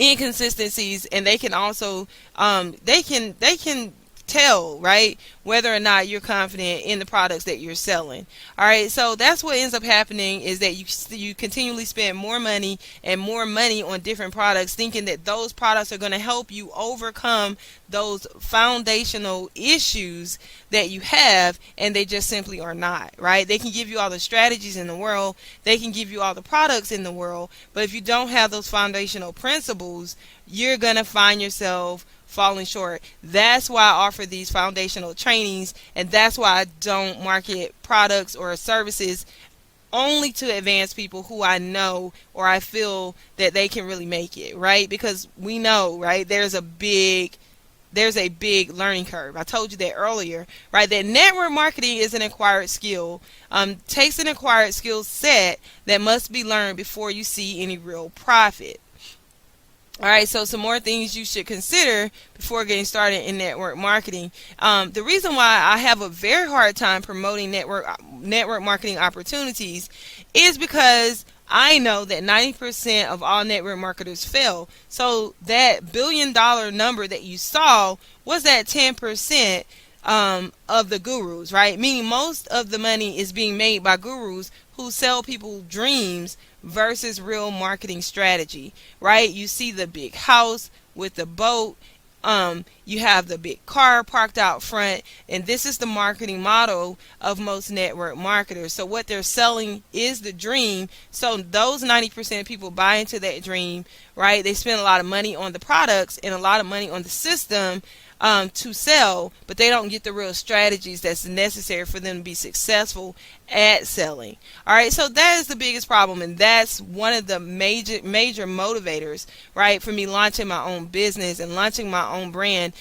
inconsistencies, and they can also they can tell, right, whether or not you're confident in the products that you're selling. All right, so that's what ends up happening, is that you continually spend more money and more money on different products, thinking that those products are going to help you overcome those foundational issues that you have, and they just simply are not, right? They can give you all the strategies in the world, they can give you all the products in the world, but if you don't have those foundational principles, you're going to find yourself falling short. That's why I offer these foundational trainings, and that's why I don't market products or services only to advanced people who I know or I feel that they can really make it, right? Because we know, right, there's a big learning curve. I told you that earlier, right? That network marketing is an acquired skill. Takes an acquired skill set that must be learned before you see any real profit. All right, so some more things you should consider before getting started in network marketing. The reason why I have a very hard time promoting network marketing opportunities is because I know that 90% of all network marketers fail. So that $1 billion number that you saw was that 10% of the gurus, right? Meaning most of the money is being made by gurus who sell people dreams versus real marketing strategy, right? You see the big house with the boat, you have the big car parked out front, and this is the marketing model of most network marketers. So what they're selling is the dream. So those 90% of people buy into that dream, right? They spend a lot of money on the products and a lot of money on the system to sell, but they don't get the real strategies that's necessary for them to be successful at selling. All right, so that is the biggest problem, and that's one of the major motivators, right, for me launching my own business and launching my own brand,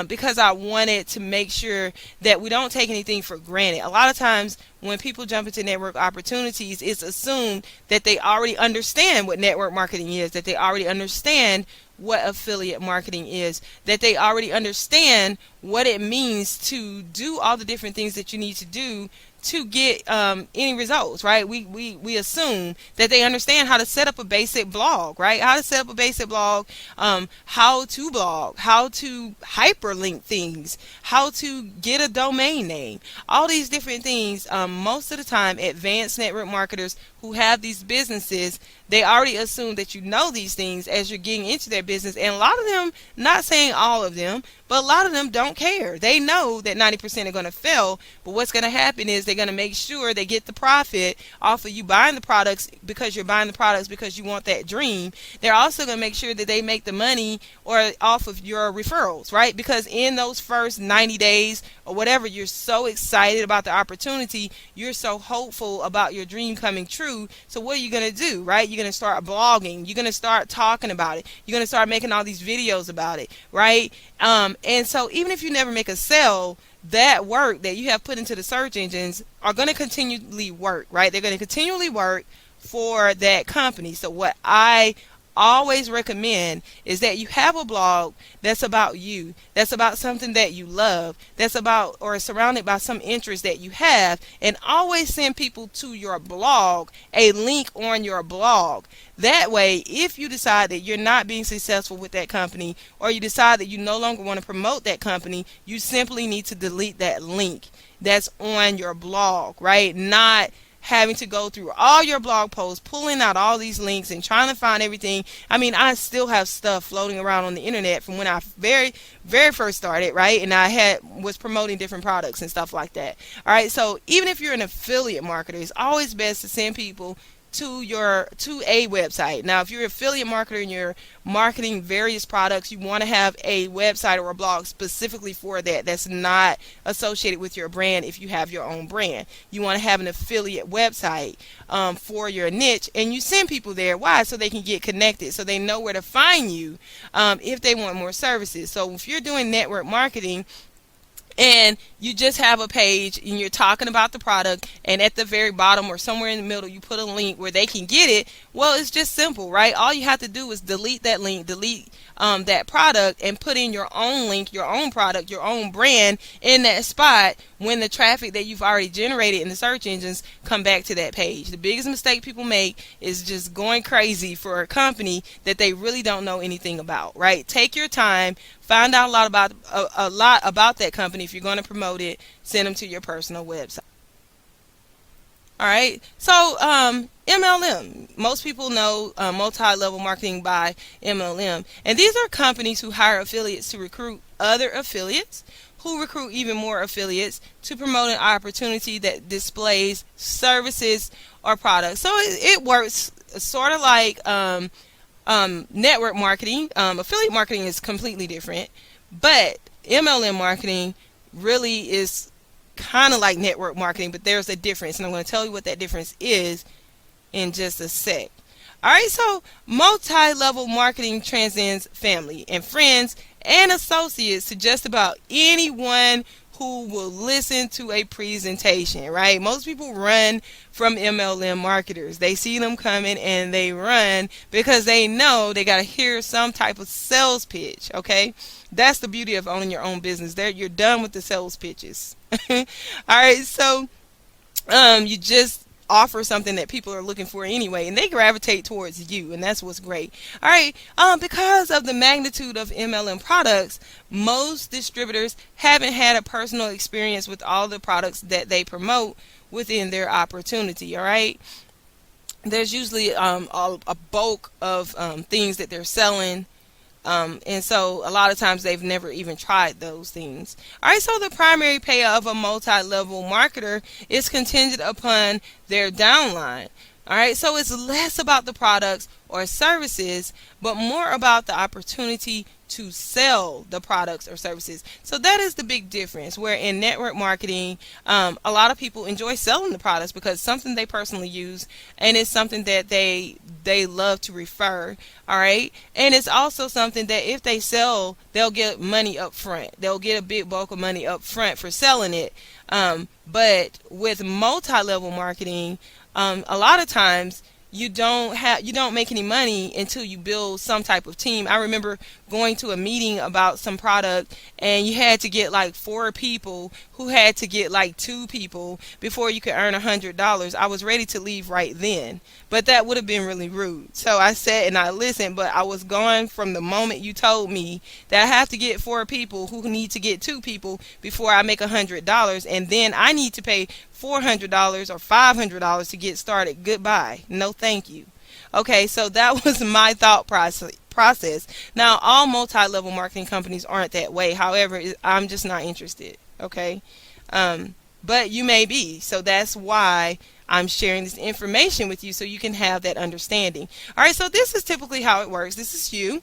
because I wanted to make sure that we don't take anything for granted. A lot of times when people jump into network opportunities, it's assumed that they already understand what network marketing is, that they already understand what affiliate marketing is, that they already understand what it means to do all the different things that you need to do to get any results, right? We assume that they understand how to set up a basic blog, right? How to set up a basic blog, how to blog, how to hyperlink things, how to get a domain name, all these different things. Most of the time, advanced network marketers who have these businesses, they already assume that you know these things as you're getting into their business. And a lot of them, not saying all of them, but a lot of them don't care. They know that 90% are going to fail, but what's going to happen is they're going to make sure they get the profit off of you buying the products, because you're buying the products because you want that dream. They're also going to make sure that they make the money or off of your referrals, right? Because in those first 90 days or whatever, you're so excited about the opportunity, you're so hopeful about your dream coming true. So what are you going to do, right? You're going to start blogging, you're going to start talking about it, you're going to start making all these videos about it, right? And so even if you never make a sale, that work that you have put into the search engines are going to continually work, right? They're going to continually work for that company. So what I always recommend is that you have a blog that's about you, that's about something that you love, that's about or surrounded by some interest that you have, and always send people to your blog a link on your blog. That way, if you decide that you're not being successful with that company, or you decide that you no longer want to promote that company, you simply need to delete that link that's on your blog, right? Not having to go through all your blog posts, pulling out all these links and trying to find everything. I mean, I still have stuff floating around on the internet from when I very first started, right? And I was promoting different products and stuff like that. All right, so even if you're an affiliate marketer, it's always best to send people to a website. Now, if you're an affiliate marketer and you're marketing various products, you want to have a website or a blog specifically for that, that's not associated with your brand. If you have your own brand, you want to have an affiliate website for your niche, and you send people there. Why? So they can get connected, so they know where to find you if they want more services. So if you're doing network marketing and you just have a page and you're talking about the product, and at the very bottom or somewhere in the middle you put a link where they can get it, well, it's just simple, right? All you have to do is delete that link, delete that product, and put in your own link, your own product, your own brand in that spot when the traffic that you've already generated in the search engines come back to that page. The biggest mistake people make is just going crazy for a company that they really don't know anything about, right? Take your time, find out a lot about that company. If you're going to promote it, send them to your personal website. All right, so MLM. Most people know multi-level marketing by MLM. And these are companies who hire affiliates to recruit other affiliates, who recruit even more affiliates to promote an opportunity that displays services or products. So it works sort of like network marketing. Affiliate marketing is completely different, but MLM marketing really is kind of like network marketing, but there's a difference, and I'm going to tell you what that difference is in just a sec. Alright, so multi-level marketing transcends family and friends and associates to just about anyone who will listen to a presentation, right? Most people run from MLM marketers. They see them coming and they run because they know they got to hear some type of sales pitch, okay? That's the beauty of owning your own business. There, you're done with the sales pitches. All right, so you just offer something that people are looking for anyway, and they gravitate towards you, and that's what's great. All right, because of the magnitude of MLM products, most distributors haven't had a personal experience with all the products that they promote within their opportunity. All right, there's usually a bulk of things that they're selling. And so a lot of times they've never even tried those things. Alright, so the primary payout of a multi-level marketer is contingent upon their downline. Alright, so it's less about the products or services, but more about the opportunity to sell the products or services. So that is the big difference, where in network marketing, a lot of people enjoy selling the products because it's something they personally use, and it's something that they love to refer. All right, and it's also something that if they sell, they'll get money up front. They'll get a big bulk of money up front for selling it. But with multi-level marketing, a lot of times you don't make any money until you build some type of team. I remember going to a meeting about some product, and you had to get like 4 people who had to get like 2 people before you could earn $100. I was ready to leave right then, but that would have been really rude. So I sat and I listened, but I was gone from the moment you told me that I have to get 4 people who need to get 2 people before I make $100, and then I need to pay $400 or $500 to get started. Goodbye. No thank you. Okay, so that was my thought process. Now, all multi-level marketing companies aren't that way. However, I'm just not interested. Okay, but you may be. So that's why I'm sharing this information with you, so you can have that understanding. All right, so this is typically how it works. This is you.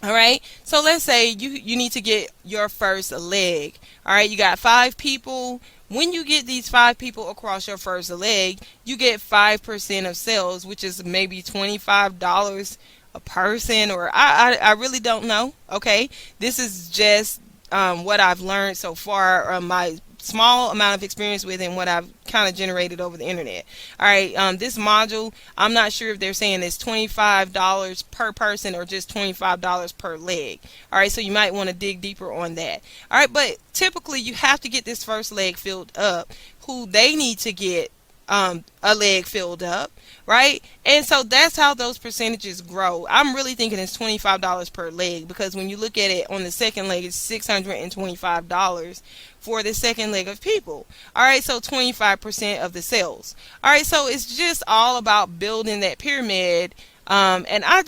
All right, so let's say you need to get your first leg. All right, you got 5 people. When you get these 5 people across your first leg, you get 5% of sales, which is maybe $25 a person, or I really don't know. Okay, this is just what I've learned so far, my small amount of experience with, and what I've kind of generated over the internet. All right, this module, I'm not sure if they're saying it's $25 per person or just $25 per leg. All right, so you might want to dig deeper on that. All right, but typically you have to get this first leg filled up, who they need to get a leg filled up, right? And so that's how those percentages grow. I'm really thinking it's $25 per leg, because when you look at it on the second leg, it's $625 for the second leg of people. All right, so 25% of the sales. All right, so it's just all about building that pyramid. And I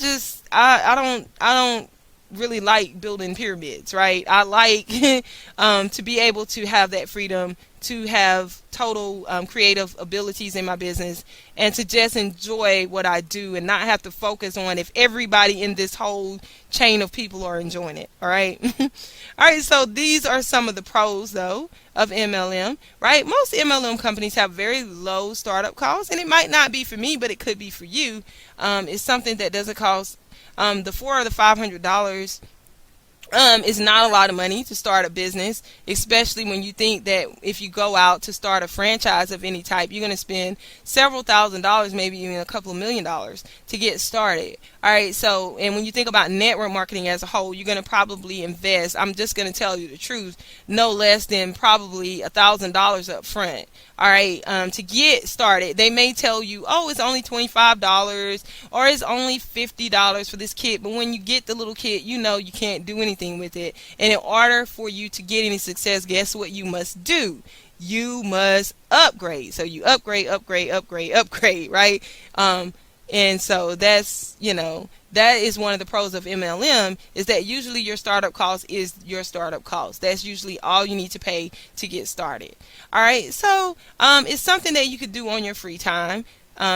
don't really like building pyramids, right? I like to be able to have that freedom to have total creative abilities in my business, and to just enjoy what I do and not have to focus on if everybody in this whole chain of people are enjoying it. All right. All right. So these are some of the pros, though, of MLM, right? Most MLM companies have very low startup costs, and it might not be for me, but it could be for you. It's something that doesn't cost the $400 or the $500. Is not a lot of money to start a business, especially when you think that if you go out to start a franchise of any type, you're going to spend several $1,000s, maybe even a couple of $1,000,000 to get started. All right. So, and when you think about network marketing as a whole, you're going to probably invest, I'm just going to tell you the truth, no less than probably $1,000 up front. All right. To get started, they may tell you, oh, it's only $25 or it's only $50 for this kit. But when you get the little kit, you know you can't do anything with it. And in order for you to get any success, guess what you must do? You must upgrade. So you upgrade, right? And so that's, that is one of the pros of MLM, is that usually your startup cost is your startup cost. That's usually all you need to pay to get started. All right. So it's something that you could do on your free time,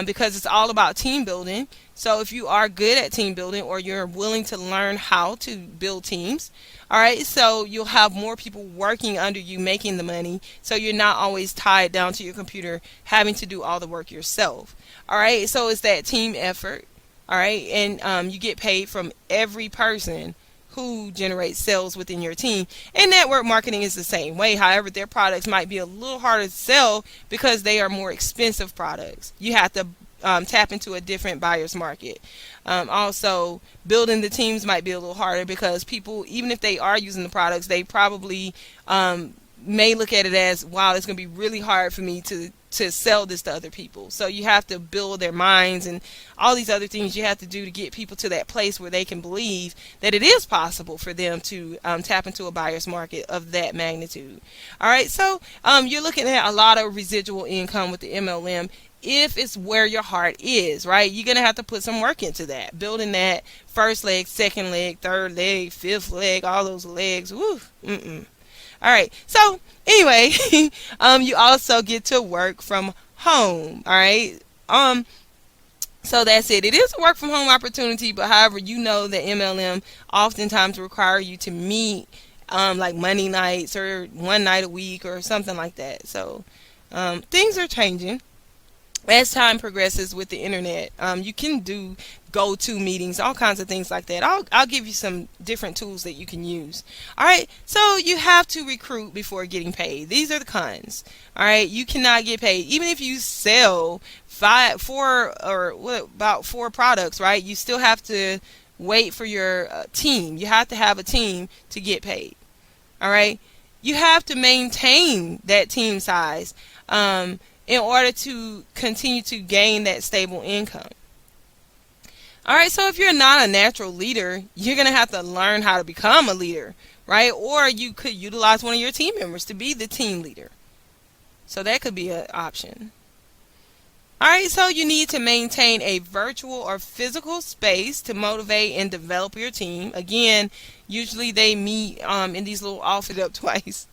because it's all about team building. So if you are good at team building, or you're willing to learn how to build teams, all right, so you'll have more people working under you making the money, so you're not always tied down to your computer having to do all the work yourself. All right, so it's that team effort. All right, and you get paid from every person who generates sales within your team. And network marketing is the same way. However, their products might be a little harder to sell because they are more expensive products. You have to tap into a different buyer's market. Also, building the teams might be a little harder because people, even if they are using the products, they probably may look at it as, wow, it's going to be really hard for me to sell this to other people. So you have to build their minds and all these other things you have to do to get people to that place where they can believe that it is possible for them to tap into a buyer's market of that magnitude. All right, so you're looking at a lot of residual income with the MLM. If it's where your heart is, right, you're going to have to put some work into that, building that first leg, second leg, third leg, fifth leg, all those legs. Woo. All right. So anyway, you also get to work from home. All right. So that's it. It is a work from home opportunity, but however, you know that MLM oftentimes require you to meet like Monday nights or one night a week or something like that. So things are changing as time progresses with the internet. You can do go-to meetings, all kinds of things like that. I'll give you some different tools that you can use. All right, so you have to recruit before getting paid. These are the cons. All right, you cannot get paid even if you sell four products, right? You still have to wait for your team. You have to have a team to get paid. All right, you have to maintain that team size in order to continue to gain that stable income. All right, so if you're not a natural leader, you're going to have to learn how to become a leader, right? Or you could utilize one of your team members to be the team leader. So that could be an option. All right, so you need to maintain a virtual or physical space to motivate and develop your team. Again, usually they meet in these little office up twice.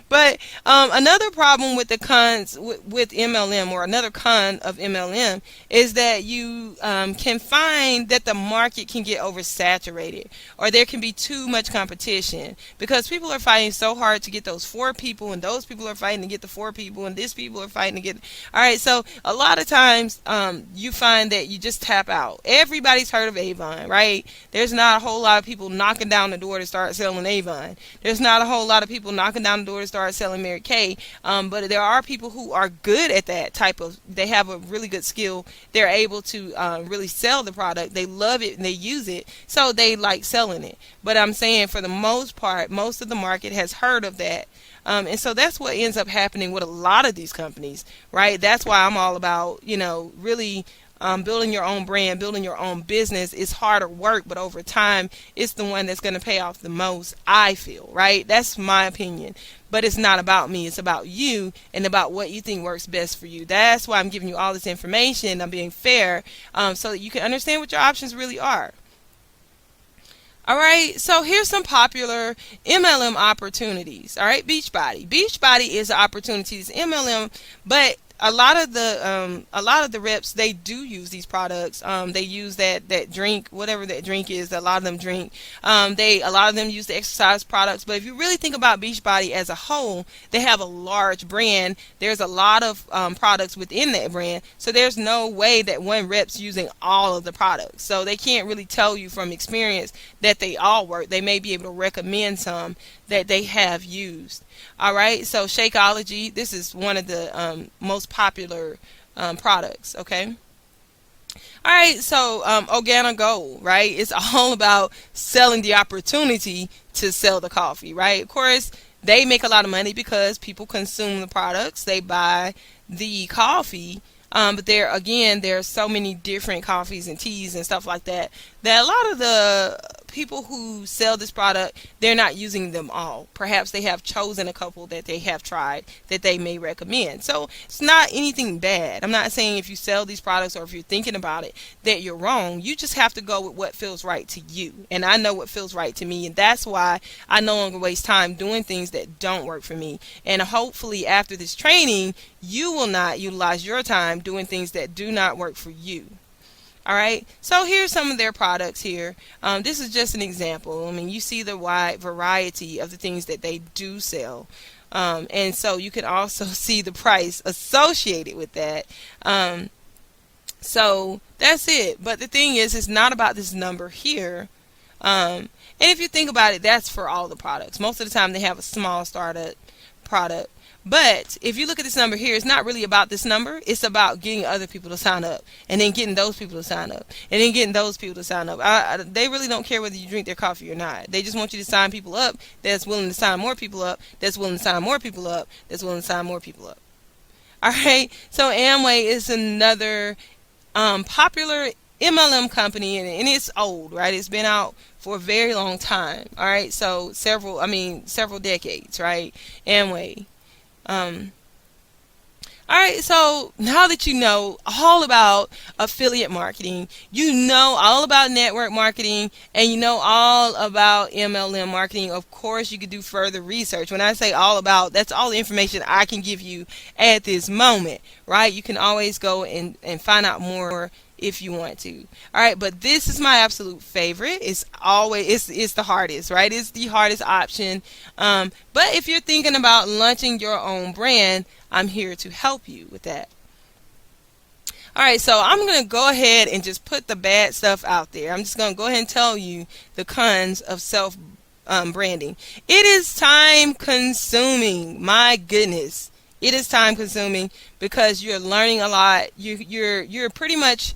But another problem with the cons with MLM, or another con of MLM, is that you can find that the market can get oversaturated, or there can be too much competition because people are fighting so hard to get those 4 people, and those people are fighting to get the 4 people, and these people are fighting to get. All right, so a lot of times you find that you just tap out. Everybody's heard of Avon, right? There's not a whole lot of people knocking down the door to start selling Avon. There's not a whole lot of people knocking down the door to start selling Mary Kay, but there are people who are good at that type of, they have a really good skill. They're able to really sell the product. They love it and they use it, so they like selling it. But I'm saying for the most part, most of the market has heard of that. And so that's what ends up happening with a lot of these companies, right? That's why I'm all about, really building your own brand, building your own business. Is harder work, but over time, it's the one that's going to pay off the most, I feel, right? That's my opinion. But it's not about me. It's about you and about what you think works best for you. That's why I'm giving you all this information. I'm being fair so that you can understand what your options really are. All right, so here's some popular MLM opportunities. All right, Beachbody. Beachbody is opportunities MLM, but a lot of the reps, they do use these products. They use that drink, whatever that drink is. That a lot of them drink. A lot of them use the exercise products. But if you really think about Beachbody as a whole, they have a large brand. There's a lot of products within that brand, so there's no way that one rep's using all of the products. So they can't really tell you from experience that they all work. They may be able to recommend some that they have used. All right, so Shakeology, this is one of the most popular products. Okay. All right, so Organic Gold, right? It's all about selling the opportunity to sell the coffee, right? Of course, they make a lot of money because people consume the products, they buy the coffee. But there are so many different coffees and teas and stuff like that that a lot of the people who sell this product, they're not using them all. Perhaps they have chosen a couple that they have tried that they may recommend. So it's not anything bad. I'm not saying if you sell these products or if you're thinking about it that you're wrong. You just have to go with what feels right to you. And I know what feels right to me, and that's why I no longer waste time doing things that don't work for me. And hopefully after this training, you will not utilize your time doing things that do not work for you. All right, so here's some of their products here. This is just an example. I mean, you see the wide variety of the things that they do sell. And so you can also see the price associated with that. So that's it. But the thing is, it's not about this number here. And if you think about it, that's for all the products. Most of the time they have a small startup product. But if you look at this number here, it's not really about this number. It's about getting other people to sign up, and then getting those people to sign up, and then getting those people to sign up. They really don't care whether you drink their coffee or not. They just want you to sign people up that's willing to sign more people up, that's willing to sign more people up, that's willing to sign more people up. All right. So Amway is another popular MLM company, and it's old, right? It's been out for a very long time. All right. So several decades, right? Amway. Alright, so now that you know all about affiliate marketing, you know all about network marketing, and you know all about MLM marketing, of course you could do further research. When I say all about, that's all the information I can give you at this moment, right? You can always go and find out more if you want to. Alright, but this is my absolute favorite. It's the hardest, right? It's the hardest option. But if you're thinking about launching your own brand, I'm here to help you with that. Alright, so I'm going to go ahead and just put the bad stuff out there. I'm just going to go ahead and tell you the cons of self branding. It is time consuming. My goodness. It is time consuming because you're learning a lot. You're pretty much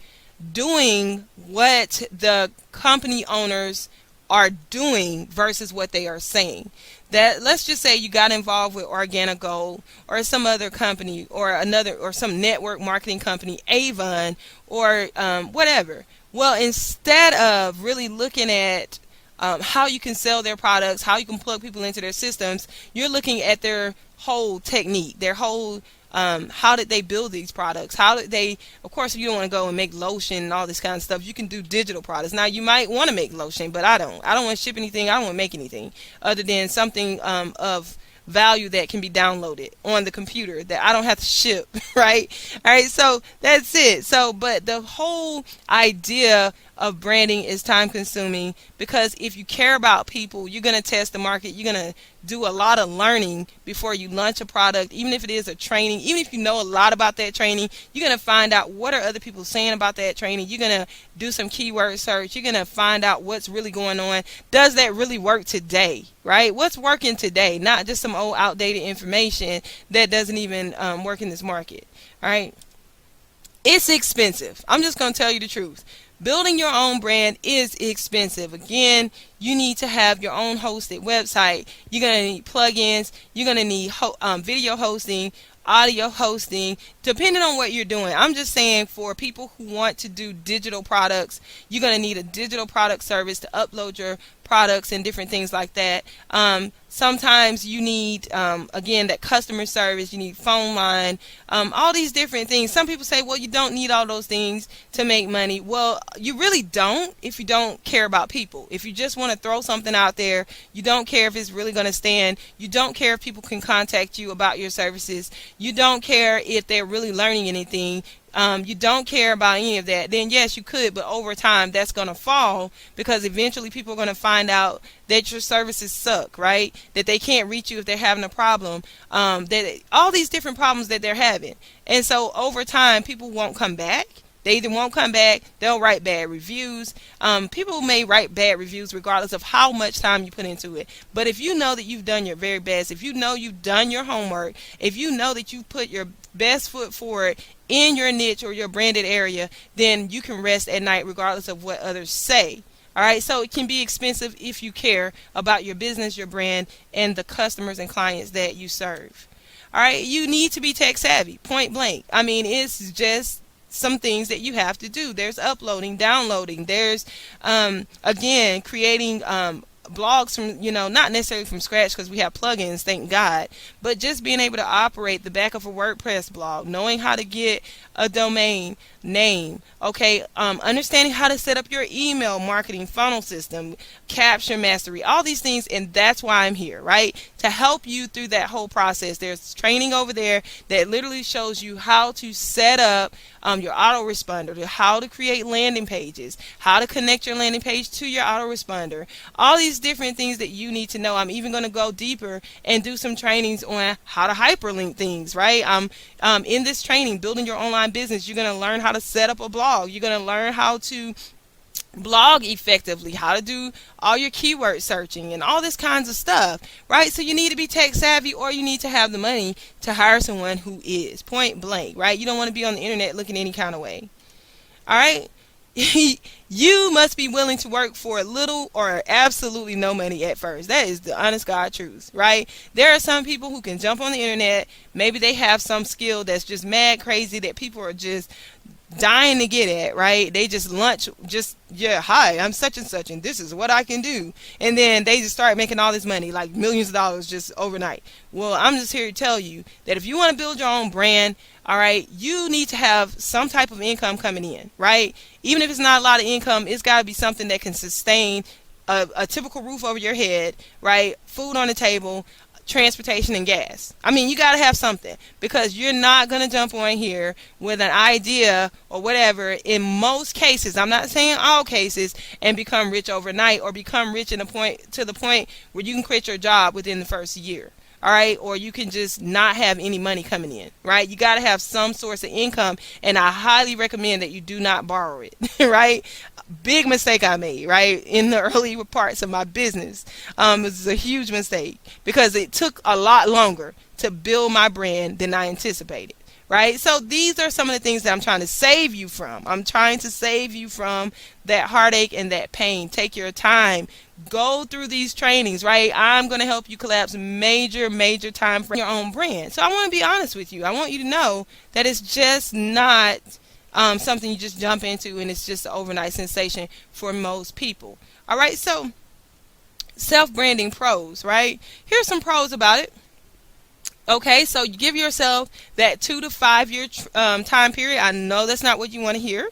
doing what the company owners are doing versus what they are saying. That, let's just say you got involved with Organic Gold or some other company or some network marketing company, Avon or whatever. Well, instead of really looking at how you can sell their products, how you can plug people into their systems, you're looking at their whole technique, their whole how did they build these products? How did they, of course, if you don't want to go and make lotion and all this kind of stuff, you can do digital products. Now, you might want to make lotion, but I don't want to ship anything. I don't want to make anything other than something of value that can be downloaded on the computer that I don't have to ship, right? All right, so that's it. So, but the whole idea of branding is time consuming because if you care about people, you're going to test the market. You're going to do a lot of learning before you launch a product, even if it is a training, even if you know a lot about that training, you're going to find out what are other people saying about that training. You're going to do some keyword search. You're going to find out what's really going on. Does that really work today, right? What's working today, not just some old outdated information that doesn't even work in this market, all right? It's expensive. I'm just going to tell you the truth. Building your own brand is expensive. Again, you need to have your own hosted website. You're going to need plugins. You're going to need video hosting, audio hosting, depending on what you're doing. I'm just saying for people who want to do digital products, you're going to need a digital product service to upload your products and different things like that. Sometimes you need, again, that customer service. You need phone line, all these different things. Some people say, well, you don't need all those things to make money. Well, you really don't if you don't care about people. If you just want to throw something out there, you don't care if it's really going to stand. You don't care if people can contact you about your services. You don't care if they're really learning anything. You don't care about any of that, then yes, you could, but over time that's going to fall, because eventually people are going to find out that your services suck, right? That they can't reach you if they're having a problem, that all these different problems that they're having. And so over time, people won't come back. They either won't come back, they'll write bad reviews. People may write bad reviews regardless of how much time you put into it. But if you know that you've done your very best, if you know you've done your homework, if you know that you put your best foot forward in your niche or your branded area, then you can rest at night regardless of what others say. All right, so it can be expensive if you care about your business, your brand, and the customers and clients that you serve. All right, you need to be tech savvy, point blank. I mean, it's just some things that you have to do. There's uploading, downloading. There's, again, creating blogs from, not necessarily from scratch because we have plugins, thank God, but just being able to operate the back of a WordPress blog, knowing how to get a domain name, okay, understanding how to set up your email marketing funnel system, capture mastery, all these things. And that's why I'm here, right? To help you through that whole process. There's training over there that literally shows you how to set up your autoresponder, how to create landing pages, how to connect your landing page to your autoresponder, all these different things that you need to know. I'm even going to go deeper and do some trainings on how to hyperlink things, right? In this training, building your online business, you're going to learn how to set up a blog. You're going to learn how to blog effectively, how to do all your keyword searching and all this kinds of stuff, right? So you need to be tech savvy, or you need to have the money to hire someone who is, point blank, right? You don't want to be on the internet looking any kind of way. All right. You must be willing to work for little or absolutely no money at first. That is the honest God truth, right? There are some people who can jump on the internet. Maybe they have some skill that's just mad crazy that people are just dying to get at, right? They just hi, I'm such and such and this is what I can do, and then they just start making all this money, like millions of dollars, just overnight. Well, I'm just here to tell you that if you want to build your own brand, all right, you need to have some type of income coming in, right? Even if it's not a lot of income, it's got to be something that can sustain a typical roof over your head, right? Food on the table, transportation, and gas. I mean, you got to have something, because you're not going to jump on here with an idea or whatever, in most cases, I'm not saying all cases, and become rich overnight, or become rich to the point where you can quit your job within the first year. All right, or you can just not have any money coming in, right? You got to have some source of income, and I highly recommend that you do not borrow it, right? Big mistake I made, right, in the early parts of my business. It was a huge mistake, because it took a lot longer to build my brand than I anticipated, right? So these are some of the things that I'm trying to save you from. I'm trying to save you from that heartache and that pain. Take your time. Go through these trainings, right? I'm going to help you collapse major time for your own brand. So I want to be honest with you. I want you to know that it's just not something you just jump into and it's just an overnight sensation for most people. All right, so self-branding pros, right? Here's some pros about it. Okay, so you give yourself that 2 to 5 year time period. I know that's not what you want to hear.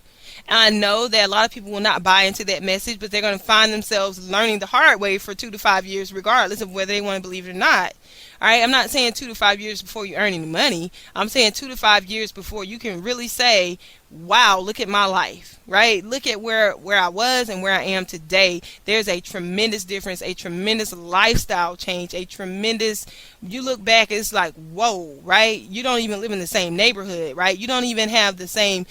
And I know that a lot of people will not buy into that message, but they're going to find themselves learning the hard way for 2 to 5 years, regardless of whether they want to believe it or not. All right, I'm not saying 2 to 5 years before you earn any money. I'm saying 2 to 5 years before you can really say, wow, look at my life, right? Look at where I was and where I am today. There's a tremendous difference, a tremendous lifestyle change, you look back, it's like, whoa, right? You don't even live in the same neighborhood, right? You don't even have the same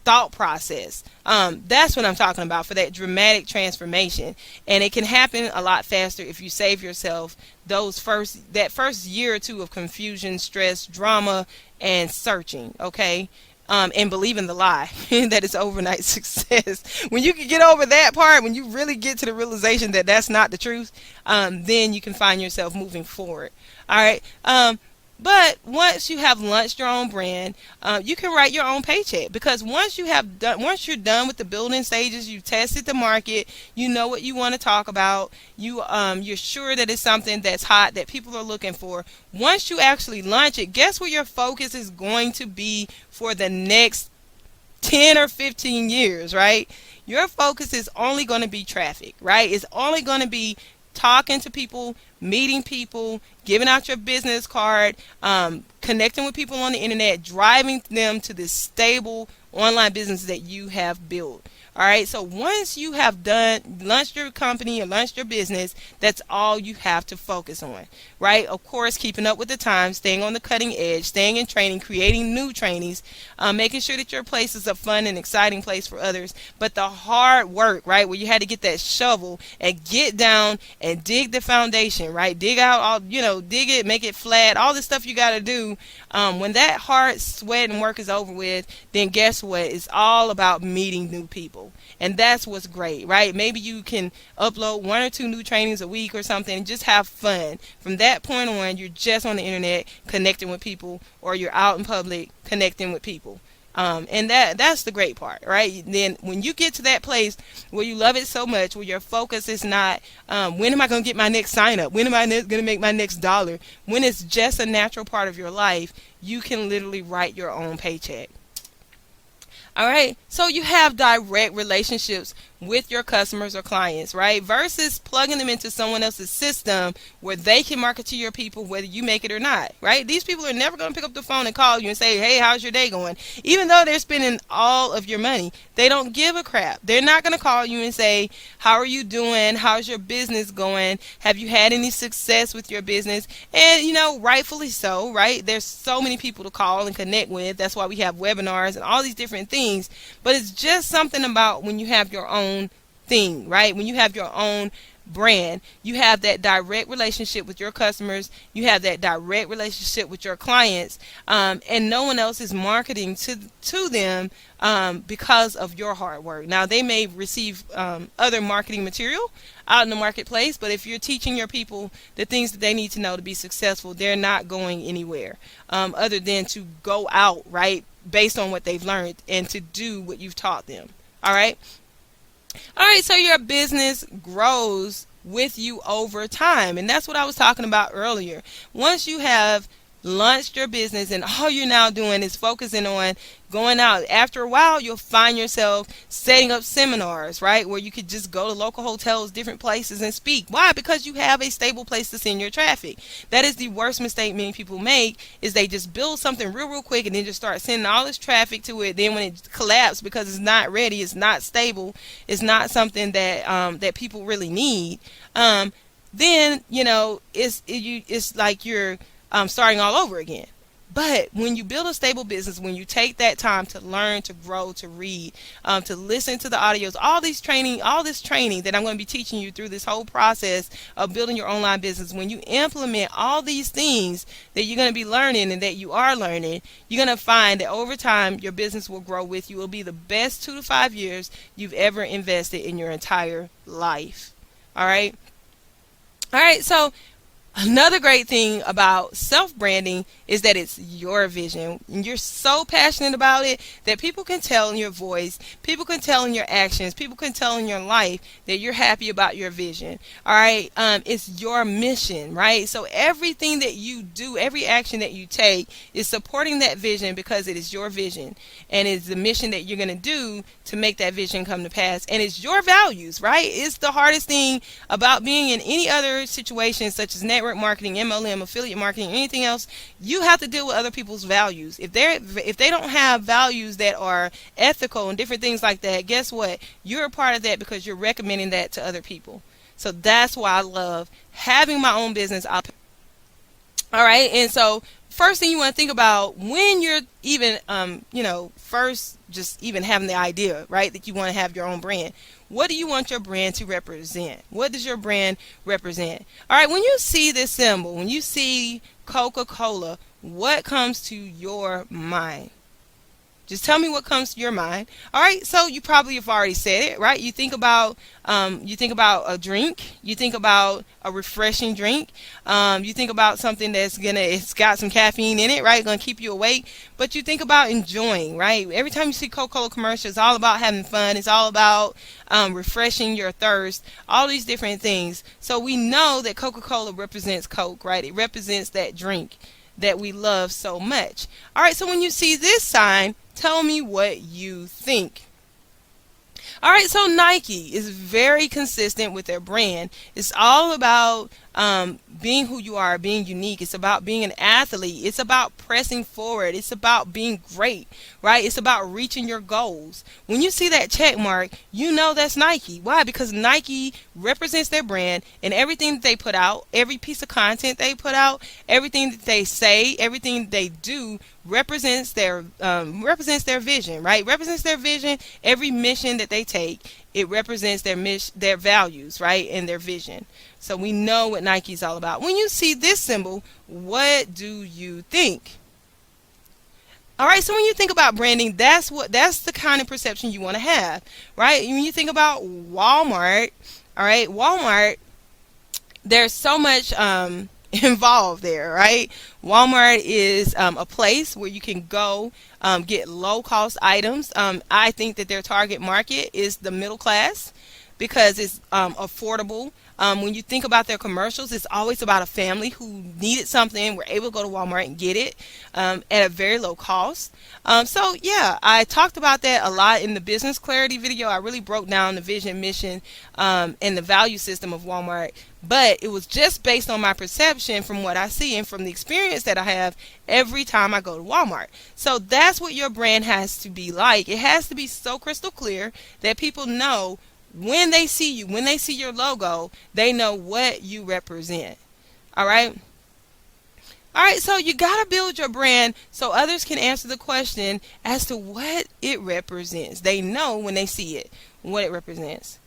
thought process. That's what I'm talking about, for that dramatic transformation. And it can happen a lot faster if you save yourself that first year or two of confusion, stress, drama, and searching, okay? And believe in the lie that it's overnight success. When you can get over that part, when you really get to the realization that that's not the truth, then you can find yourself moving forward. All right. But once you have launched your own brand, you can write your own paycheck, because once you're done with the building stages, you've tested the market, you know what you want to talk about, you're sure that it's something that's hot that people are looking for. Once you actually launch it, guess where your focus is going to be for the next 10 or 15 years, right? Your focus is only going to be traffic, right? It's only going to be talking to people, meeting people, giving out your business card, connecting with people on the internet, driving them to this stable online business that you have built. All right, so once you have launched your company or launched your business, that's all you have to focus on, right? Of course, keeping up with the times, staying on the cutting edge, staying in training, creating new trainings, making sure that your place is a fun and exciting place for others. But the hard work, right, where you had to get that shovel and get down and dig the foundation, right? Dig out all, dig it, make it flat, all the stuff you got to do. When that hard sweat and work is over with, then guess what? It's all about meeting new people. And that's what's great, right? Maybe you can upload 1 or 2 new trainings a week or something and just have fun. From that point on, you're just on the internet connecting with people, or you're out in public connecting with people. And that's the great part, right? Then when you get to that place where you love it so much, where your focus is not, when am I going to get my next sign up? When am I going to make my next dollar? When it's just a natural part of your life, you can literally write your own paycheck. All right, so you have direct relationships with your customers or clients, right? Versus plugging them into someone else's system where they can market to your people whether you make it or not, right? These people are never going to pick up the phone and call you and say, hey, how's your day going? Even though they're spending all of your money, they don't give a crap. They're not going to call you and say, how are you doing? How's your business going? Have you had any success with your business? And, rightfully so, right? There's so many people to call and connect with. That's why we have webinars and all these different things. But it's just something about when you have your own thing, right? When you have your own brand, you have that direct relationship with your customers, you have that direct relationship with your clients, and no one else is marketing to them because of your hard work. Now, they may receive other marketing material out in the marketplace, but if you're teaching your people the things that they need to know to be successful, they're not going anywhere other than to go out, right, based on what they've learned and to do what you've taught them. All right, so your business grows with you over time, and that's what I was talking about earlier. Once you have launched your business and all you're now doing is focusing on going out, after a while you'll find yourself setting up seminars, right, where you could just go to local hotels, different places, and speak. Why? Because you have a stable place to send your traffic. That is the worst mistake many people make, is they just build something real quick and then just start sending all this traffic to it. Then when it collapses because it's not ready, it's not stable, it's not something that that people really need, then it's like you're starting all over again. But when you build a stable business, when you take that time to learn, to grow, to read, to listen to the audios, all this training that I'm going to be teaching you through this whole process of building your online business, when you implement all these things that you're going to be learning and that you are learning, you're going to find that over time your business will grow with you. It will be the best 2 to 5 years you've ever invested in your entire life. All right, so another great thing about self-branding is that it's your vision, and you're so passionate about it that people can tell in your voice, people can tell in your actions, people can tell in your life that you're happy about your vision. All right, it's your mission, right? So everything that you do, every action that you take is supporting that vision because it is your vision, and it's the mission that you're going to do to make that vision come to pass, and it's your values, right? It's the hardest thing about being in any other situation such as network marketing, MLM, affiliate marketing, anything else. You have to deal with other people's values. If they don't have values that are ethical and different things like that, guess what? You're a part of that because you're recommending that to other people. So that's why I love having my own business. All right, and so first thing you want to think about when you're even, first just even having the idea, right, that you want to have your own brand. What do you want your brand to represent? What does your brand represent? All right, when you see this symbol, when you see Coca-Cola, what comes to your mind? Just tell me what comes to your mind. All right, so you probably have already said it, right? You think about a drink. You think about a refreshing drink. You think about something it's got some caffeine in it, right? Gonna keep you awake. But you think about enjoying, right? Every time you see Coca-Cola commercials, it's all about having fun. It's all about refreshing your thirst. All these different things. So we know that Coca-Cola represents Coke, right? It represents that drink that we love so much. All right, so when you see this sign, tell me what you think. All right, so Nike is very consistent with their brand. It's all about being who you are, being unique. It's about being an athlete. It's about pressing forward. It's about being great, right? It's about reaching your goals. When you see that check mark, you know that's Nike. Why? Because Nike represents their brand, and everything that they put out, every piece of content they put out, everything that they say, everything that they do represents their vision, right? Represents their vision. Every mission that they take, it represents their values, right, and their vision. So we know what Nike's all about. When you see this symbol, what do you think? All right, so when you think about branding, that's the kind of perception you want to have, right? When you think about Walmart, all right, Walmart, there's so much involved there, right? Walmart is a place where you can go get low cost items. I think that their target market is the middle class because it's affordable. When you think about their commercials, it's always about a family who needed something, were able to go to Walmart and get it at a very low cost. So yeah, I talked about that a lot in the business clarity video. I really broke down the vision, mission, and the value system of Walmart. But it was just based on my perception from what I see and from the experience that I have every time I go to Walmart. So that's what your brand has to be like. It has to be so crystal clear that people know when they see you, when they see your logo, they know what you represent. All right? All right, so you got to build your brand so others can answer the question as to what it represents. They know when they see it, what it represents.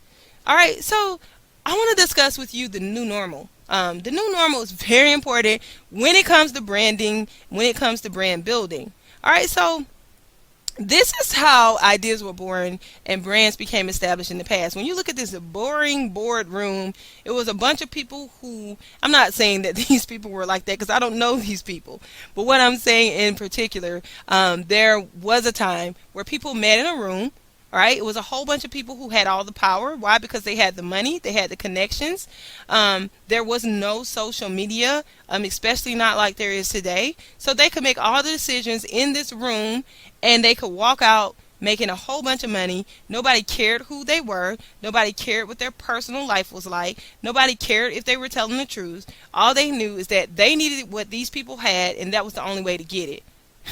All right, so I want to discuss with you the new normal. The new normal is very important when it comes to branding, when it comes to brand building. All right, so this is how ideas were born and brands became established in the past. When you look at this boring boardroom, it was a bunch of people who, I'm not saying that these people were like that because I don't know these people. But what I'm saying in particular, there was a time where people met in a room. All right, it was a whole bunch of people who had all the power. Why? Because they had the money, they had the connections. There was no social media, especially not like there is today. So they could make all the decisions in this room, and they could walk out making a whole bunch of money. Nobody cared who they were. Nobody cared what their personal life was like. Nobody cared if they were telling the truth. All they knew is that they needed what these people had, and that was the only way to get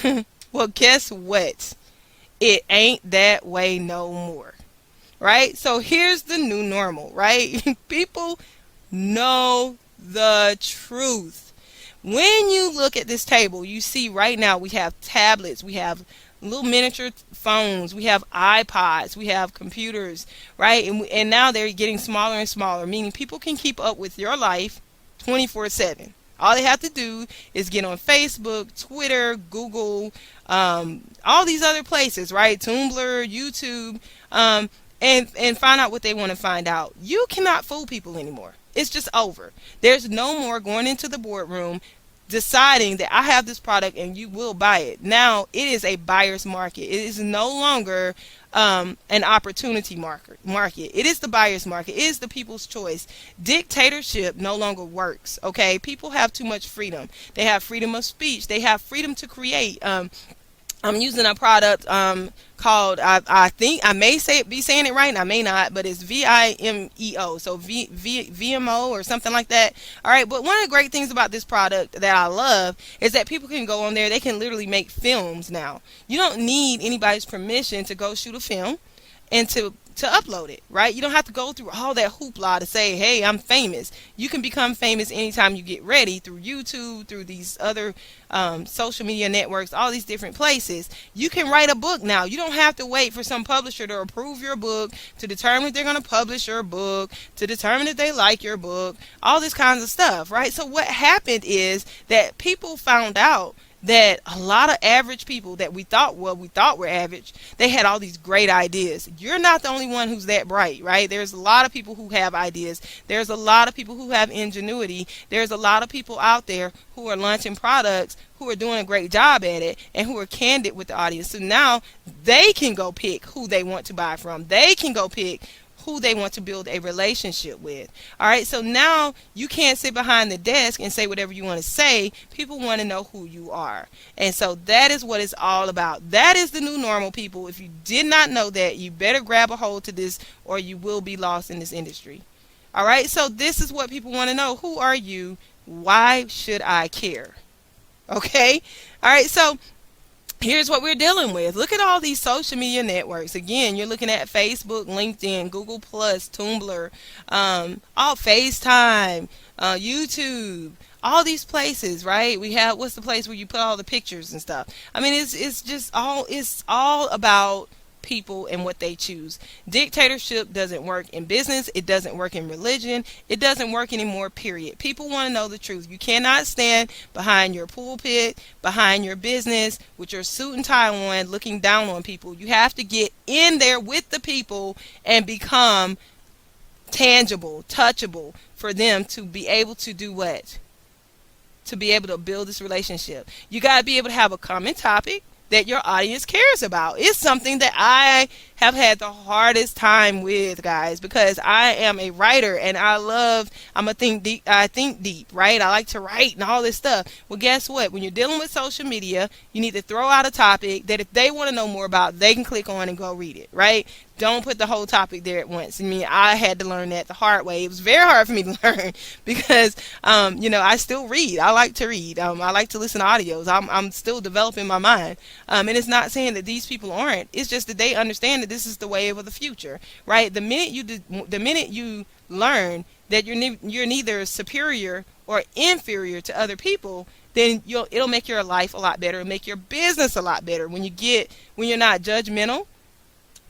it. Well, guess what? It ain't that way no more, right? So here's the new normal, right? People know the truth. When you look at this table, you see right now we have tablets, we have little miniature phones, we have iPods, we have computers, right? And now they're getting smaller and smaller, meaning people can keep up with your life 24/7. All they have to do is get on Facebook, Twitter, Google, all these other places, right? Tumblr, YouTube, and find out what they want to find out. You cannot fool people anymore. It's just over. There's no more going into the boardroom deciding that I have this product and you will buy it. Now it is a buyer's market. It is no longer an opportunity market. It is the buyer's market. It is the people's choice. Dictatorship no longer works. Okay, people have too much freedom. They have freedom of speech. They have freedom to create. I'm using a product called, I think I may be saying it right and I may not, but it's VIMEO, so VMO or something like that. All right, but one of the great things about this product that I love is that people can go on there. They can literally make films now. You don't need anybody's permission to go shoot a film and to upload it, right? You don't have to go through all that hoopla to say, hey, I'm famous. You can become famous anytime you get ready through YouTube, through these other social media networks, all these different places. You can write a book now. You don't have to wait for some publisher to approve your book, to determine if they're going to publish your book, to determine if they like your book, all this kinds of stuff, right? So what happened is that people found out that a lot of average people that we thought were average, they had all these great ideas. You're not the only one who's that bright, right? There's a lot of people who have ideas. There's a lot of people who have ingenuity. There's a lot of people out there who are launching products, who are doing a great job at it, and who are candid with the audience. So now they can go pick who they want to buy from. They can go pick who they want to build a relationship with. All right, so now you can't sit behind the desk and say whatever you want to say. People want to know who you are. And so that is what it's all about. That is the new normal, people. If you did not know that, you better grab a hold to this or you will be lost in this industry. All right, so this is what people want to know. Who are you? Why should I care? Okay, all right, so here's what we're dealing with. Look at all these social media networks. Again, you're looking at Facebook, LinkedIn, Google Plus, Tumblr, all FaceTime, YouTube, all these places, right? We have, what's the place where you put all the pictures and stuff? I mean, it's all about people and what they choose. Dictatorship doesn't work in business. It doesn't work in religion. It doesn't work anymore, period. People want to know the truth. You cannot stand behind your pulpit, behind your business with your suit and tie on, looking down on people. You have to get in there with the people and become tangible, touchable for them to be able to do what? To be able to build this relationship. You got to be able to have a common topic that your audience cares about. It's something that I have had the hardest time with, guys, because I am a writer and I think deep, right? I like to write and all this stuff. Well, guess what? When you're dealing with social media, you need to throw out a topic that if they want to know more about, they can click on and go read it, right? Don't put the whole topic there at once. I mean, I had to learn that the hard way. It was very hard for me to learn because, I still read. I like to read. I like to listen to audios. I'm still developing my mind. And it's not saying that these people aren't. It's just that they understand that this is the wave of the future, right? The minute you learn that you're neither superior or inferior to other people, then it'll make your life a lot better. It'll make your business a lot better when you're not judgmental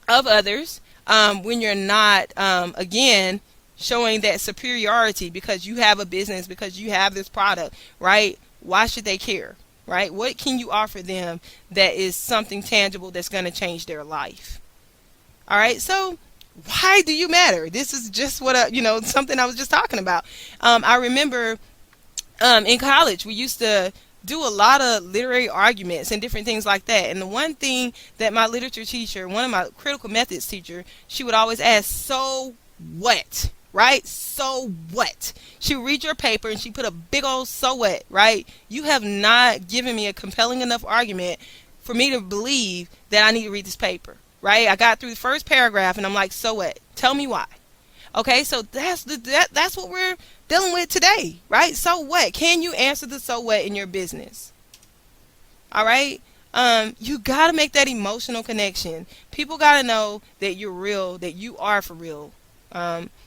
of others, when you're not again showing that superiority because you have a business, because you have this product, right? Why should they care, right? What can you offer them that is something tangible that's going to change their life? All right, so why do you matter? This is just what something I was just talking about. I remember in college we used to do a lot of literary arguments and different things like that. And the one thing that my literature teacher, one of my critical methods teacher, she would always ask, so what? Right? So what? She would read your paper and she put a big old so what, right? You have not given me a compelling enough argument for me to believe that I need to read this paper, right? I got through the first paragraph and I'm like, so what? Tell me why. Okay, so that's what we're dealing with today, right? So what? Can you answer the so what in your business? All right? You got to make that emotional connection. People got to know that you're real, that you are for real.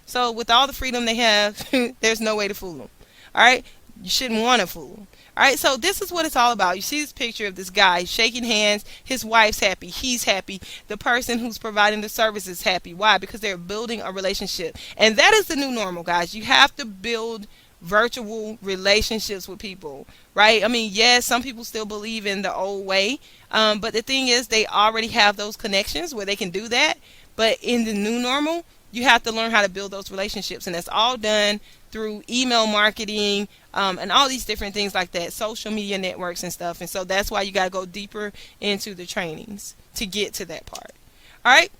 So with all the freedom they have, there's no way to fool them. All right? You shouldn't want to fool them. All right, so this is what it's all about. You see this picture of this guy shaking hands. His wife's happy. He's happy. The person who's providing the service is happy. Why? Because they're building a relationship. And that is the new normal, guys. You have to build virtual relationships with people, right? I mean, yes, some people still believe in the old way. But the thing is, they already have those connections where they can do that. But in the new normal, you have to learn how to build those relationships. And that's all done through email marketing, and all these different things like that, social media networks and stuff. And so that's why you got to go deeper into the trainings to get to that part. All right.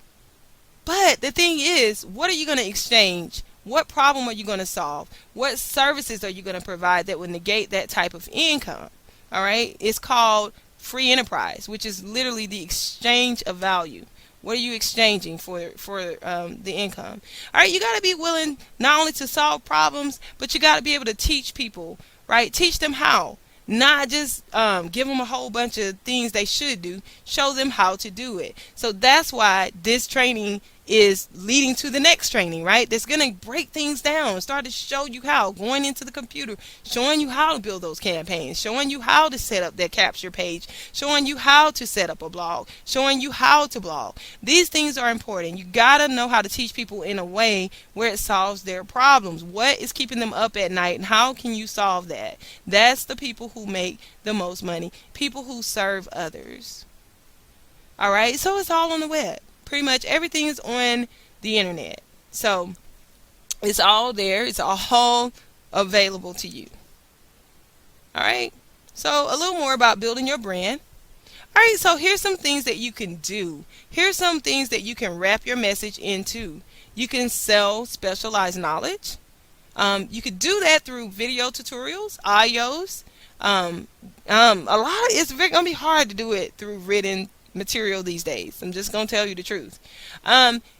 But the thing is, what are you going to exchange? What problem are you going to solve? What services are you going to provide that would negate that type of income? All right. It's called free enterprise, which is literally the exchange of value. What are you exchanging for the income? All right, you got to be willing not only to solve problems, but you got to be able to teach people, right? Teach them how. Not just give them a whole bunch of things they should do. Show them how to do it. So that's why this training is leading to the next training, right? That's going to break things down, start to show you how, going into the computer, showing you how to build those campaigns, showing you how to set up that capture page, showing you how to set up a blog, showing you how to blog. These things are important. You got to know how to teach people in a way where it solves their problems. What is keeping them up at night, and how can you solve that? That's the people who make the most money, people who serve others. All right, so it's all on the web. Pretty much everything is on the internet. So it's all there. It's all available to you. All right, so a little more about building your brand. All right, so here's some things that you can do. Here's some things that you can wrap your message into. You can sell specialized knowledge. You could do that through video tutorials, audios. It's going to be hard to do it through written material these days. I'm just going to tell you the truth.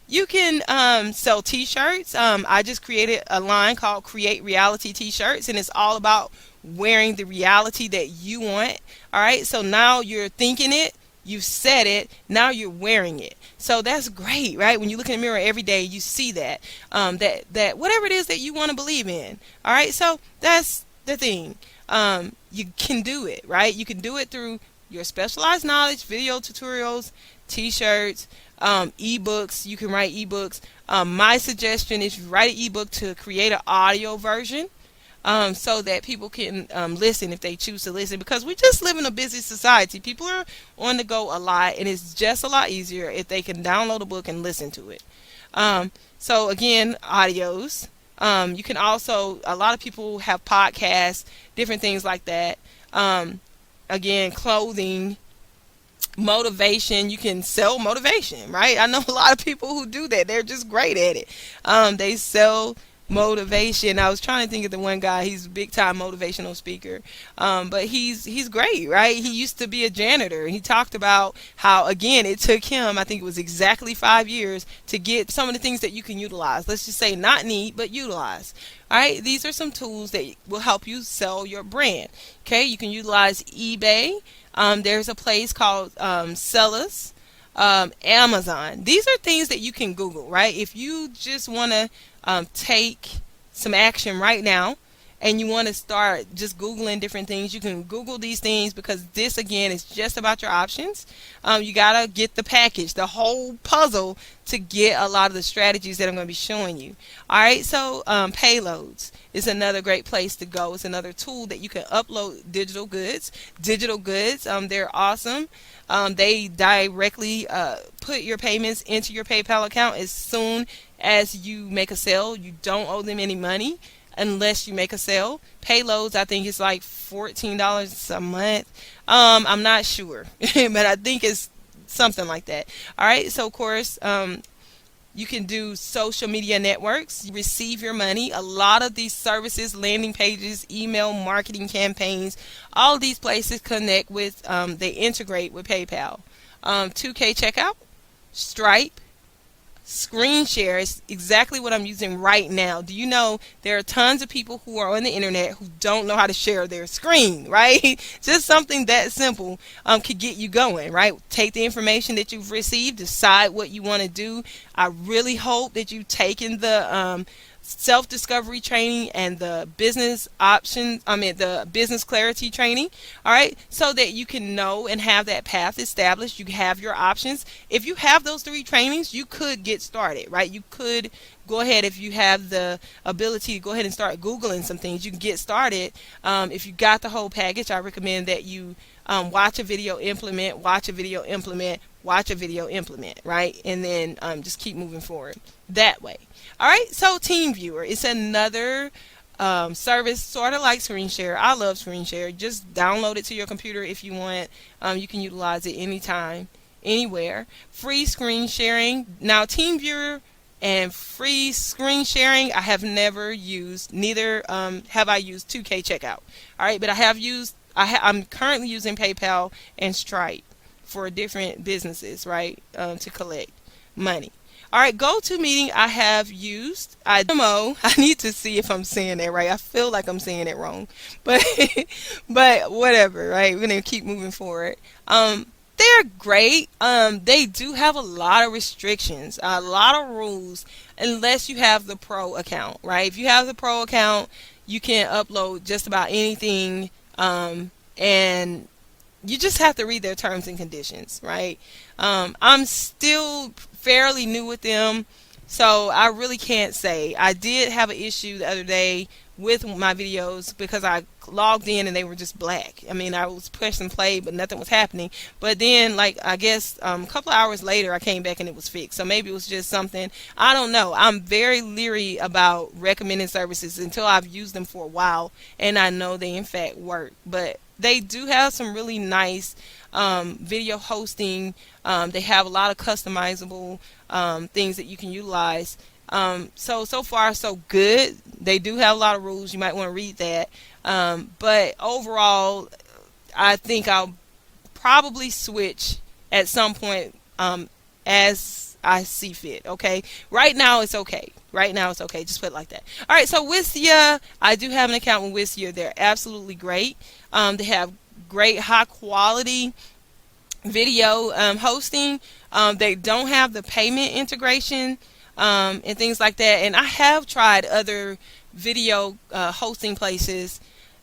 You can sell t-shirts. I just created a line called Create Reality T-shirts, and it's all about wearing the reality that you want. All right, so now you're thinking it, you said it, now you're wearing it. So that's great, right? When you look in the mirror every day, you see that that whatever it is that you want to believe in. All right, so that's the thing. You can do it, right? You can do it through your specialized knowledge, video tutorials, t-shirts, ebooks. You can write ebooks. My suggestion is you write an ebook to create an audio version, so that people can listen if they choose to listen, because we just live in a busy society. People are on the go a lot, and it's just a lot easier if they can download a book and listen to it. So again, audios. You can also, a lot of people have podcasts, different things like that. Again, clothing, motivation. You can sell motivation, right? I know a lot of people who do that. They're just great at it. They sell motivation. I was trying to think of the one guy. He's a big time motivational speaker, but he's great, right? He used to be a janitor. He talked about how, again, it took him, I think it was exactly 5 years to get some of the things that you can utilize. Let's just say not need, but utilize. All right, these are some tools that will help you sell your brand. Okay, you can utilize eBay. There's a place called Sellers. Amazon. These are things that you can Google, right? If you just want to take some action right now, and you want to start just Googling different things, you can Google these things, because this, again, is just about your options. You got to get the package, the whole puzzle, to get a lot of the strategies that I'm going to be showing you. All right, so payloads is another great place to go. It's another tool that you can upload digital goods. They're awesome. They directly put your payments into your PayPal account as soon as you make a sale. You don't owe them any money unless you make a sale. Payloads, I think it's like $14 a month. I'm not sure, but I think it's something like that. All right, so of course, you can do social media networks, receive your money. A lot of these services, landing pages, email marketing campaigns, all of these places connect with, they integrate with PayPal. 2K checkout, Stripe, screen share is exactly what I'm using right now. Do you know there are tons of people who are on the internet who don't know how to share their screen, right? Just something that simple could get you going, right? Take the information that you've received, decide what you want to do. I really hope that you've taken the self-discovery training and the business clarity training, all right, so that you can know and have that path established. You have your options. If you have those 3 trainings, you could get started, right? You could go ahead, if you have the ability to go ahead and start Googling some things, you can get started. If you got the whole package, I recommend that you watch a video, implement, watch a video, implement, watch a video, implement, right? And then just keep moving forward that way. All right, so TeamViewer, it's another service sort of like Screen Share. I love Screen Share. Just download it to your computer if you want. You can utilize it anytime, anywhere. Free screen sharing. Now, TeamViewer and free screen sharing, I have never used. Neither have I used 2K checkout. All right, but I have used. I'm currently using PayPal and Stripe for different businesses, right, to collect money. All right, GoToMeeting I have used. I need to see if I'm saying that right. I feel like I'm saying it wrong, but but whatever, right? We're gonna keep moving forward. they're great. They do have a lot of restrictions, a lot of rules, unless you have the pro account, right? If you have the pro account, you can upload just about anything, and you just have to read their terms and conditions, right? I'm still fairly new with them, so I really can't say. I did have an issue the other day with my videos because I logged in and they were just black. I mean, I was pressing play, but nothing was happening. But then, like, I guess a couple of hours later, I came back and it was fixed. So maybe it was just something. I don't know. I'm very leery about recommending services until I've used them for a while and I know they in fact work. But they do have some really nice video hosting. They have a lot of customizable things that you can utilize. So far so good. They do have a lot of rules. You might want to read that. But overall, I think I'll probably switch at some point as I see fit. Okay. Right now it's okay. Right now it's okay. Just put it like that. All right. So Wistia, I do have an account with Wistia. They're absolutely great. They have great high quality video hosting. They don't have the payment integration and things like that. And I have tried other video hosting places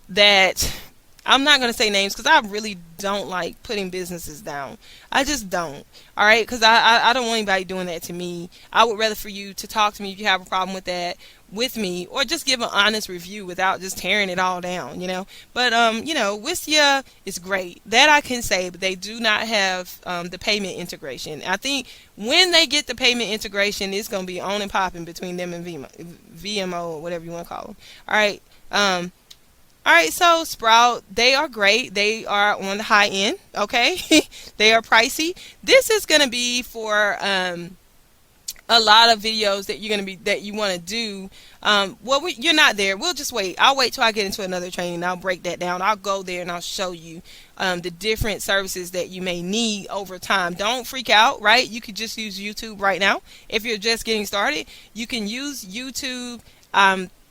that I'm not going to say names because I really don't like putting businesses down. I just don't. All right, because I don't want anybody doing that to me. I would rather for you to talk to me if you have a problem with that with me, or just give an honest review without just tearing it all down, you know. But Wistia is great. That I can say, but they do not have the payment integration. I think when they get the payment integration, it's going to be on and popping between them and VMO or whatever you want to call them. All right. All right, so Sprout, they are great. They are on the high end, okay? They are pricey. This is going to be for a lot of videos that you want to do. You're not there. We'll just wait. I'll wait till I get into another training. I'll break that down. I'll go there and I'll show you the different services that you may need over time. Don't freak out, right? You could just use YouTube right now. If you're just getting started, you can use YouTube.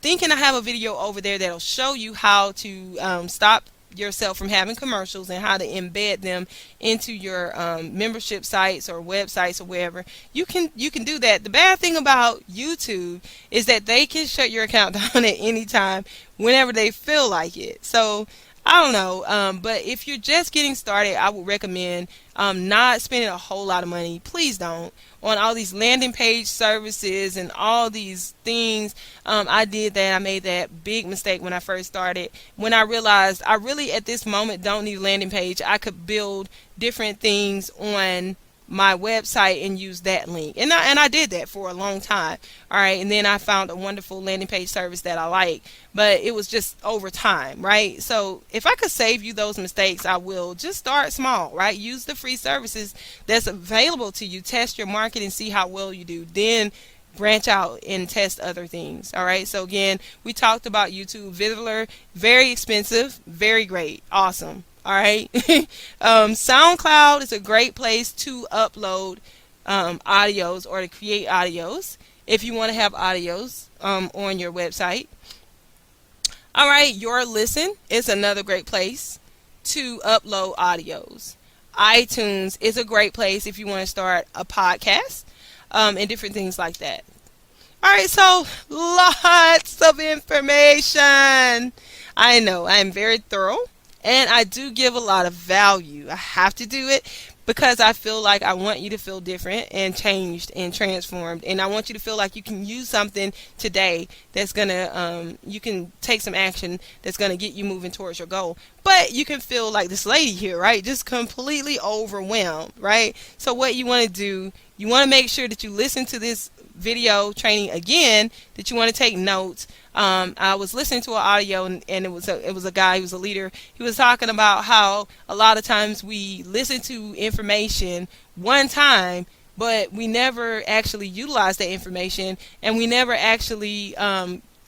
Thinking I have a video over there that'll show you how to stop yourself from having commercials and how to embed them into your membership sites or websites or wherever. You can do that. The bad thing about YouTube is that they can shut your account down at any time whenever they feel like it. So I don't know, but if you're just getting started, I would recommend not spending a whole lot of money. Please don't. On all these landing page services and all these things. I did that. I made that big mistake when I first started. When I realized I really at this moment don't need a landing page. I could build different things on my website and use that link. And I did that for a long time. All right. And then I found a wonderful landing page service that I like. But it was just over time, right? So if I could save you those mistakes, I will. Just start small, right? Use the free services that's available to you. Test your market and see how well you do. Then branch out and test other things. All right. So again, we talked about YouTube. Vidler, very expensive, very great, awesome. All right. SoundCloud is a great place to upload audios or to create audios if you want to have audios on your website. All right. Your Listen is another great place to upload audios. iTunes is a great place if you want to start a podcast and different things like that. All right. So lots of information. I know I am very thorough. And I do give a lot of value. I have to do it because I feel like I want you to feel different and changed and transformed. And I want you to feel like you can use something today that's going to, you can take some action that's going to get you moving towards your goal. But you can feel like this lady here, right? Just completely overwhelmed, right? So what you want to do, you want to make sure that you listen to this video training again, that you want to take notes. I was listening to an audio and it was a guy who was a leader. He was talking about how a lot of times we listen to information one time, but we never actually utilize that information and we never actually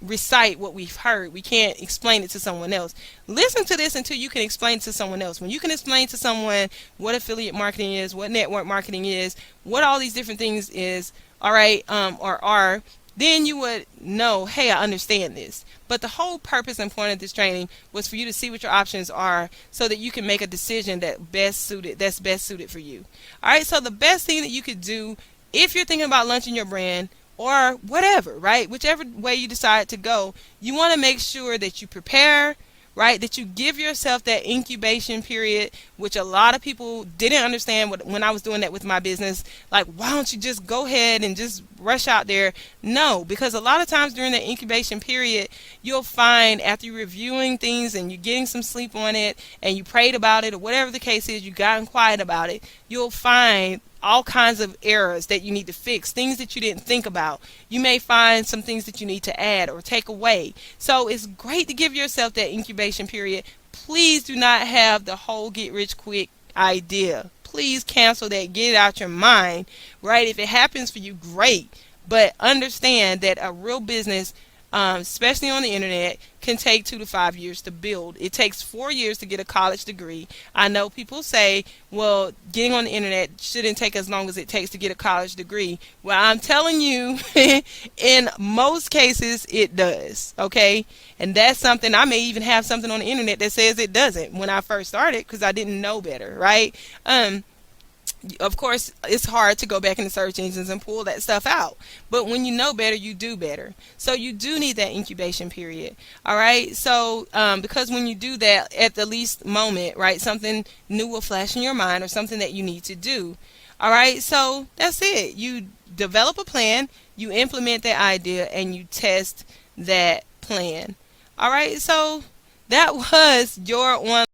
recite what we've heard. We can't explain it to someone else. Listen to this until you can explain it to someone else. When you can explain to someone what affiliate marketing is, what network marketing is, what all these different things is, all right, or are, then you would know, hey, I understand this. But the whole purpose and point of this training was for you to see what your options are so that you can make a decision that's best suited for you. All right, so the best thing that you could do if you're thinking about launching your brand or whatever, right? Whichever way you decide to go, you want to make sure that you prepare, right? That you give yourself that incubation period, which a lot of people didn't understand when I was doing that with my business. Like, why don't you just go ahead and just rush out there? No, because a lot of times during the incubation period, you'll find after you're reviewing things and you're getting some sleep on it and you prayed about it or whatever the case is, you gotten quiet about it, you'll find all kinds of errors that you need to fix, things that you didn't think about. You may find some things that you need to add or take away. So it's great to give yourself that incubation period. Please do not have the whole get rich quick idea. Please cancel that. Get it out your mind, right? If it happens for you, great. But understand that a real business, especially on the internet, can take 2 to 5 years to build. It takes 4 years to get a college degree. I know people say, well, getting on the internet shouldn't take as long as it takes to get a college degree. Well, I'm telling you, in most cases, it does, okay? And that's something, I may even have something on the internet that says it doesn't when I first started because I didn't know better, right? Of course, it's hard to go back into search engines and pull that stuff out. But when you know better, you do better. So you do need that incubation period. All right. So because when you do that at the least moment, right, something new will flash in your mind or something that you need to do. All right. So that's it. You develop a plan, you implement that idea, and you test that plan. All right. So that was your one.